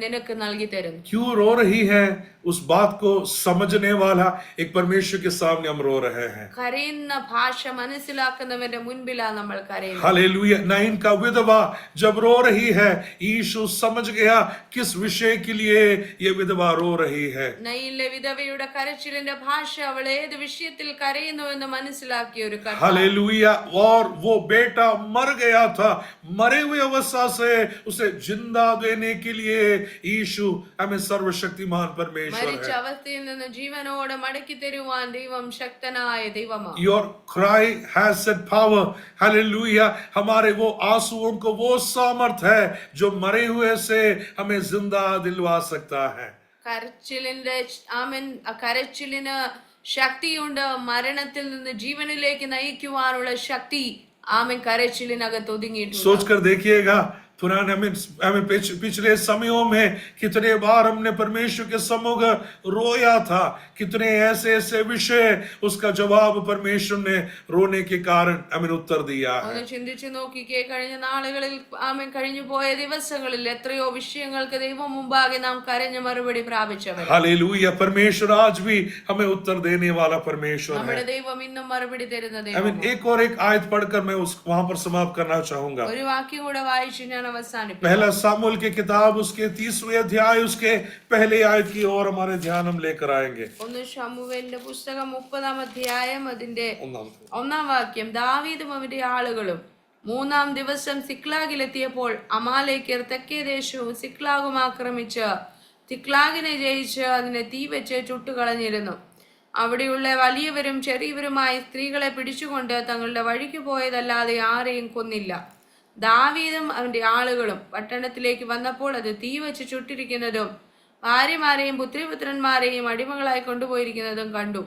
നിനക്ക് നൽകി തരുന്നു. क्यों रो रही है? उस बात को समझने वाला एक परमेश्वर के सामने हम रो रहे हैं। കരയുന്ന ഭാഷ മനസ്സിലാക്കുന്നവന്റെ മുൻപിലാ നമ്മൾ കരയുന്നത്. हालेलुया, नाइन का विधवा जब रो रही है, यीशु समझ गया किस विषय के लिए ये विधवा रो रही है। നയിലെ വിധവയുടെ കരച്ചിലിന്റെ ഭാഷ അവൾ ഏത് വിഷയത്തിൽ കരയുന്നു എന്ന് മനസ്സിലാക്കിയ ഒരു കഥ. हालेलुया, और वो बेटा मर गया था, मरे हुए अवस्था से उसे जिंदा देने के लिए यीशु हमें सर्वशक्तिमान परमेश्वर മരിച്ച അവസ്ഥയിൽ നിന്ന് ജീവനോടെ മടക്കി തരുവാൻ ദൈവം ശക്തനായ ദൈവമാണ്. Your cry has that power. Hallelujah, हमारे वो आंसुओं को वो सामर्थ है जो मरे हुए से हमें जिंदा दिलवा सकता है। കരച്ചിലിന് ശക്തിയുണ്ട്. മരണത്തിൽ നിന്ന് ജീവനിലേക്ക് നയിക്കുവാനുള്ള ശക്തി കരച്ചിലിനകത്ത് ഒതുങ്ങിയിട്ടുണ്ട്. सोचकर देखिएगा, पुराने हमें पिछले समयों में कितने बार हमने परमेश्वर के सम्मुख रोया था, कितने ऐसे ऐसे विषय उसका जवाब परमेश्वर ने रोने के कारण हमें उत्तर दिया है। ഒന്ന് ചിന്തിച്ചു നോക്കിക്കേ, കഴിഞ്ഞ നാളുകളിൽ ആമേൻ കഴിഞ്ഞു പോയ ദിവസങ്ങളിൽ എത്രയോ വിഷയങ്ങൾക്ക് ദൈവം മുമ്പാകെ നാം കരഞ്ഞ മറുപടി പ്രാപിച്ചവർ. हालेलुया, परमेश्वर आज भी हमें उत्तर देने वाला परमेश्वर है। നമ്മുടെ ദൈവം ഇന്നും മറുപടി തരുന്ന I ദൈവം. mean, एक और एक आयत पढ़कर मैं वहां पर समाप्त करना चाहूंगा। ഒരു വാക്യം കൂടെ വായിച്ച് ഞാൻ അവസാനിപ്പിക്കാം. पहला सामुएल की किताब उसके 30वें अध्याय उसके पहले आयत की ओर हमारे ध्यान हम लेकर आएंगे। ഒന്ന് ശമൂവേലിന്റെ പുസ്തകം 30-ാം അധ്യായം അതിന്റെ ഒന്നാമത്തെ 1-ാം വാക്യം. ദാവീദും അവന്റെ ആളുകളും 3-ാം ദിവസം സിക്ലാഗിലെത്തിയപ്പോൾ അമാലേക്യർ തെക്കേ ദേശവും സിക്ലാഗും ആക്രമിച്ച് സിക്ലാഗിനെ ജയിച്ച് അതിനെ തീ വെച്ച് ചുട്ടുകളഞ്ഞിരുന്നു. അവിടെയുള്ള വലിയവരും ചെറിയവരുമായ സ്ത്രീകളെ പിടിച്ചുകൊണ്ട് തങ്ങളുടെ വഴിക്ക് പോയതല്ലാതെ ആരെയും കൊന്നില്ല. ദാവീദും അവന്റെ ആളുകളും പട്ടണത്തിലേക്ക് വന്നപ്പോൾ അത് തീ വെച്ച് ചുട്ടിരിക്കുന്നതും ഭാര്യമാരെയും പുത്രിപുത്രന്മാരെയും അടിമകളായി കൊണ്ടുപോയിരിക്കുന്നതും കണ്ടു.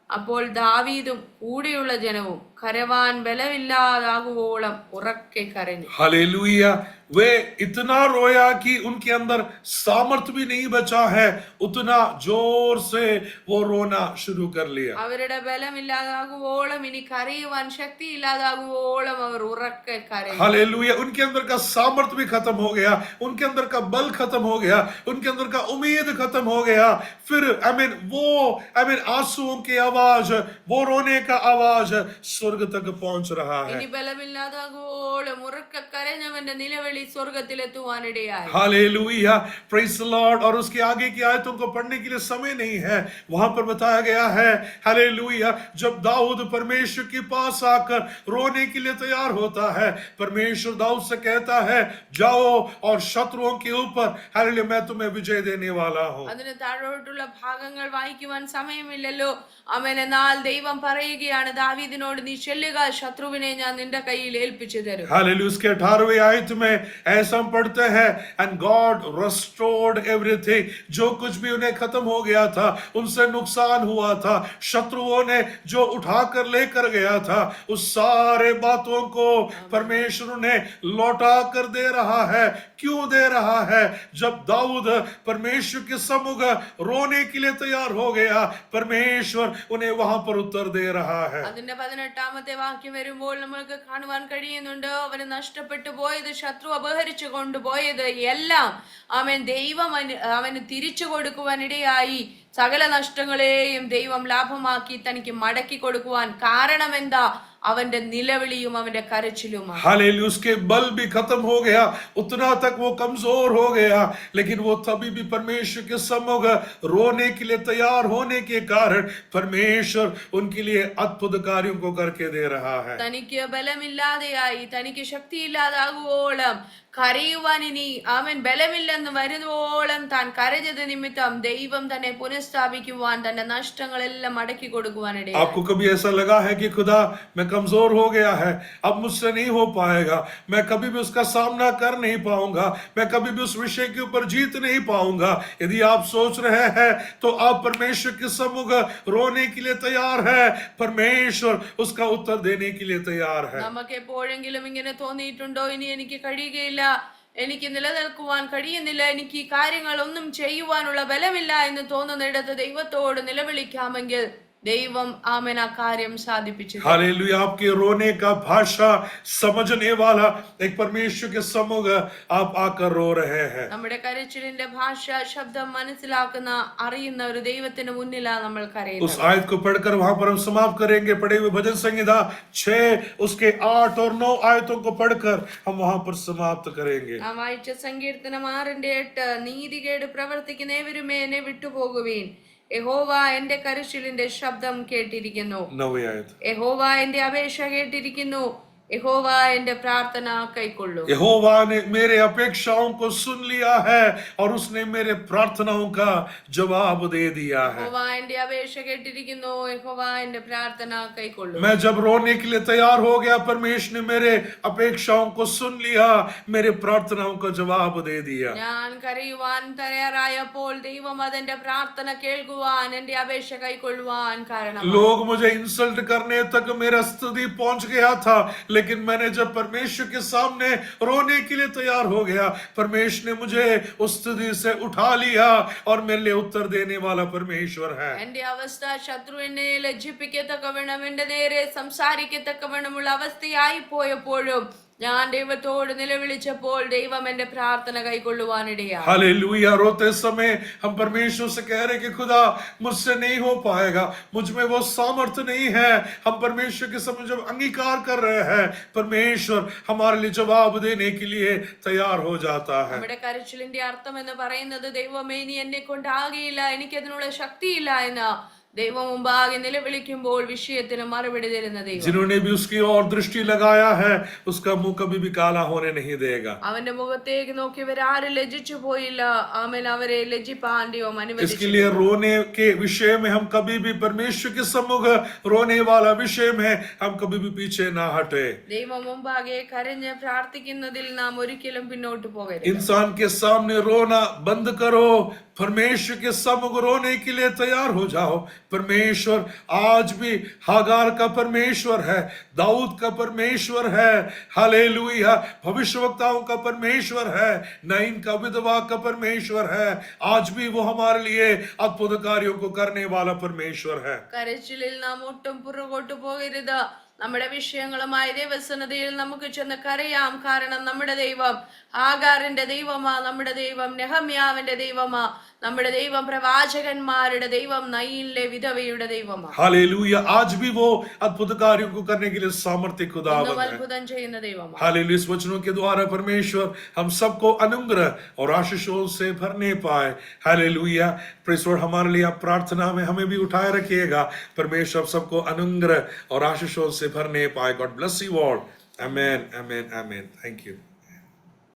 അപ്പോൾ ദാവീദും കൂടെയുള്ള ജനവും കരവാൻ ബലമില്ലാതാകുവോളം ഉറക്കെ കരഞ്ഞു. हालेलुया, वे इतना रोया कि उनके अंदर सामर्थ्य भी नहीं बचा है, उतना जोर से वो रोना शुरू कर लिया। അവരുടെ ബലമില്ലാതാകുവോളം, ഇനി കരയുവാൻ ശക്തി ഇല്ലാതാകുവോളം അവർ ഉറക്കെ കരഞ്ഞു. हालेलुया, उनके अंदर का सामर्थ्य भी खत्म हो गया, उनके अंदर का बल खत्म हो गया, उनके अंदर का उम्मीद खत्म हो गया। फिर आंसुओं की आवाज, वो रोने का आवाज स्वर्ग तक पहुंच रहा है। ഇനി ബലമില്ലാതാകുവോളം ഉറക്കെ കരഞ്ഞവന്റെ നിലവിളി സ്വർഗത്തിലെത്തുവാനിടയായി. Hallelujah, praise the lord. और उसके आगे की आयतों को पढ़ने के लिए समय नहीं है, वहां पर बताया गया है हालेलुया, जब दाऊद परमेश्वर के पास आकर रोने के लिए तैयार होता है, परमेश्वर दाऊद से कहता है जाओ और शत्रुओं के ऊपर हालेलुया मैं तुम्हें विजय देने वाला हूं। അതിന് താഴോട്ടുള്ള ഭാഗങ്ങൾ വായിക്കുവാൻ സമയമില്ലല്ലോ. ആമേൻ. എന്നാൽ ദൈവം പറയുകയാണ് ദാവീദിനോട്, നീ ചെല്ലുക, ശത്രുവിനെ ഞാൻ നിന്റെ കയ്യിൽ ഏൽപ്പിച്ചു തരും. हालेलुया, उसके 18वें आयत में ऐसा हम पढ़ते हैं, एंड गॉड restored everything, जो कुछ भी उन्हें खत्म हो गया था, उनसे नुकसान हुआ था, शत्रुओं ने जो उठाकर लेकर गया था, उस सारे बातों को परमेश्वर ने लौटा कर दे रहा है। क्यों दे रहा है? जब दाऊद परमेश्वर के सम्मुख रोने के लिए तैयार हो गया, परमेश्वर उन्हें वहां पर उत्तर दे रहा है। അതിന്റെ 18-ാമത്തെ വാക്യം വരുമ്പോൾ നമ്മൾക്ക് കാണുവാൻ കഴിയുന്നുണ്ട്, അവന് നഷ്ടപ്പെട്ടു പോയത്, ശത്രു അപഹരിച്ചു കൊണ്ടുപോയത് എല്ലാം ആമേൻ ദൈവം അവന് തിരിച്ചു കൊടുക്കുവാനിടയായി. സകല നഷ്ടങ്ങളെയും ദൈവം ലാഭമാക്കി തനിക്ക് മടക്കി കൊടുക്കുവാൻ കാരണം എന്താ? അവന്റെ നിലവിളിയും അവന്റെ കരച്ചിലുമാണ്. हालेलुया, उसके बल भी खत्म हो गया, उतना तक वो कमजोर हो गया, लेकिन वो तभी भी परमेश्वर के सम्मुख रोने के लिए तैयार होने के कारण परमेश्वर उनके लिए अद्भुत कार्यों को करके दे रहा है। തനിക്ക് ബലമില്ലാതെയായി, തനിക്ക് ശക്തിയില്ലാതാകുവോളം കരയുവാൻ, ഇനി അവൻ ബലമില്ലെന്ന് വരുവോളം താൻ കരഞ്ഞത് നിമിത്തം ദൈവം തന്നെ പുനഃസ്ഥാപിക്കുവാൻ, തന്റെ നഷ്ടങ്ങളെല്ലാം മടക്കി കൊടുക്കുവാനിടയായി. आपको कभी ऐसा लगा है कि खुदा मैं कमजोर हो गया है, अब मुझसे नहीं हो पाएगा, मैं कभी भी उसका सामना कर नहीं पाऊंगा, मैं कभी भी उस विषय के ऊपर जीत नहीं पाऊंगा? यदि आप सोच रहे हैं तो आप परमेश्वर के सम्मुख रोने के लिए तैयार है, परमेश्वर उसका उत्तर देने के लिए तैयार है। നമുക്ക് എപ്പോഴെങ്കിലും ഇങ്ങനെ തോന്നിയിട്ടുണ്ടോ, ഇനി എനിക്ക് കഴിയുകയില്ല, എനിക്ക് നിലനിൽക്കുവാൻ കഴിയുന്നില്ല, എനിക്ക് ഈ കാര്യങ്ങൾ ഒന്നും ചെയ്യുവാനുള്ള ബലമില്ല എന്ന് തോന്നുന്നിടത്ത് ദൈവത്തോട് നിലവിളിക്കാമെങ്കിൽ ദൈവം ആമേൻ ആ കാര്യം സാധിപ്പിച്ചു. हालेलुया, आपके रोने का भाषा समझने वाला एक परमेश्वर के सम्मुख आप आकर रो रहे हैं। നമ്മുടെ കരച്ചിലിന്റെ ഭാഷ, ശബ്ദം മനസ്സിലാക്കുന്ന, അറിയുന്ന ഒരു ദൈവത്തിന് മുന്നിലാണ് നമ്മൾ उस കരയുന്നത്. आयत को पढ़कर वहां पर हम समाप्त करेंगे। पढ़े हुए भजन संहिता 6 उसके 8 और 9 आयतों को पढ़कर हम वहां पर समाप्त करेंगे। നാം വായിച്ച സങ്കീർത്തനം 6:8, നീതികേട് പ്രവർത്തിക്കുന്ന ഏവരുമേ എന്നെ വിട്ടുപോകുവീൻ, യഹോവ എന്റെ കരച്ചിലിന്റെ ശബ്ദം കേട്ടിരിക്കുന്നു. 9वीं आयत, യഹോവ എന്റെ അപേക്ഷ കേട്ടിരിക്കുന്നു, യഹോവ എന്റെ പ്രാർത്ഥന കൈക്കൊള്ളു. यहोवा ने मेरे अपेक्षाओं को सुन लिया है और उसने मेरे प्रार्थनाओं का जवाब दे दिया है। യഹോവ എന്റെ അപേക്ഷ കേട്ടിരിക്കുന്നു, യഹോവ എന്റെ പ്രാർത്ഥന കൈക്കൊള്ളു. मैं जब रोने के लिए तैयार हो गया, परमेश्वर ने मेरे अपेक्षाओं को सुन लिया, मेरे प्रार्थनाओं का जवाब दे दिया। ഞാൻ കരയുവാൻ തയ്യാറായപ്പോൾ ദൈവം അതെന്റെ പ്രാർത്ഥന കേൾക്കുവാൻ, എന്റെ അപേക്ഷ കൈക്കൊള്ളുവാൻ കാരണം. लोग मुझे इंसल्ट करने तक मेरा स्थिति पहुंच गया था, लेकिन मैंने जब परमेश्वर के सामने रोने के लिए तैयार हो गया, परमेश्वर ने मुझे उस स्थिति से उठा लिया और मेरे लिए उत्तर देने वाला परमेश्वर है. എന്റെ അവസ്ഥ ശത്രു എന്നെ ലജ്ജിപ്പിക്കത്തക്കവണ്ണം എന്റെ നേരെ സംസാരിക്കത്തക്കവണ്ണമുള്ള അവസ്ഥയായി പോയപ്പോഴും ഞാൻ ദൈവത്തോട് നിലവിളിച്ചപ്പോൾ ദൈവം എന്റെ പ്രാർത്ഥന കൈക്കൊള്ളുവാനിടയായി. हालेलुया. रोते समय हम परमेश्वर से कह रहे कि खुदा मुझसे नहीं हो पाएगा, मुझ में वो सामर्थ्य नहीं है. हम परमेश्वर के सामने जब अंगीकार कर रहे हैं, परमेश्वर हमारे लिए जवाब देने के लिए तैयार हो जाता है. നമ്മുടെ കരച്ചിലിന്റെ അർത്ഥം എന്ന് പറയുന്നത് ദൈവമേ ഇനി എന്നെ കൊണ്ടാകിയില്ല, എനിക്കതിനുള്ള ശക്തിയില്ല എന്ന് ദൈവം മുമ്പാകെ നിലവിളിക്കുമ്പോൾ വിഷയത്തിന് മറുപടി തരുന്ന ദൈവം. जिन्होंने भी उसकी ओर दृष्टि लगाया है, उसका मुंह कभी भी काला होने नहीं देगा. അവന്റെ മുഖത്തേക്ക് നോക്കിയവരാരും ലജ്ജിച്ചു പോയില്ല. അവൻ അവരെ ലജ്ജിപ്പാൻ ദൈവം इसके അനുവദിച്ചു. लिए रोने के विषय में हम कभी भी परमेश्वर के सम्मुख रोने वाला विषय में हम कभी भी पीछे ना हटे. ദൈവം മുമ്പാകെ കരഞ്ഞ് പ്രാർത്ഥിക്കുന്നതിൽ നാം ഒരിക്കലും പിന്നോട്ട് പോകരുത്. इंसान के सामने रोना बंद करो, परमेश्वर के सम्मुख रोने के लिए तैयार हो जाओ. परमेश्वर आज भी हागार का परमेश्वर है, दाऊद का परमेश्वर है, हालेलुया. भविष्यवक्ताओं का परमेश्वर है, नाइन का विधवा का परमेश्वर है. आज भी वो हमारे लिए अद्भुत कार्यों को करने वाला परमेश्वर है. കരച്ചിലിൽ നാം ഒട്ടും പുറകോട്ട് പോകരുത്. നമ്മുടെ വിഷയങ്ങളുമായി ദൈവസന്നിധിയിൽ നമുക്ക് ചെന്ന് കരയാം. കാരണം നമ്മുടെ ദൈവം ആഗാറിന്റെ ദൈവമാ, നമ്മുടെ ദൈവം നെഹമ്യാവിന്റെ ദൈവമാ, നമ്മുടെ ദൈവം പ്രവാചകന്മാരുടെ ദൈവം, നയീനിലെ വിധവയുടെ ദൈവമാ. हालेलुया. आज भी वो अद्भुत कार्यों को करने के लिए सामर्थ्य खुदावंद है. അത്ഭുതം ചെയ്യുന്ന ദൈവമാ. हालेलुया. इस वचनों के द्वारा परमेश्वर हम सबको अनुग्रह और आशीषों से भरने पाए. हालेलुया. प्रेस लॉर्ड, हमारे लिए आप प्रार्थना में हमें भी उठाए रखिएगा. परमेश्वर आप सबको अनुग्रह और आशीषों से भरने पाए. God bless you all. Amen, amen, amen. Thank you.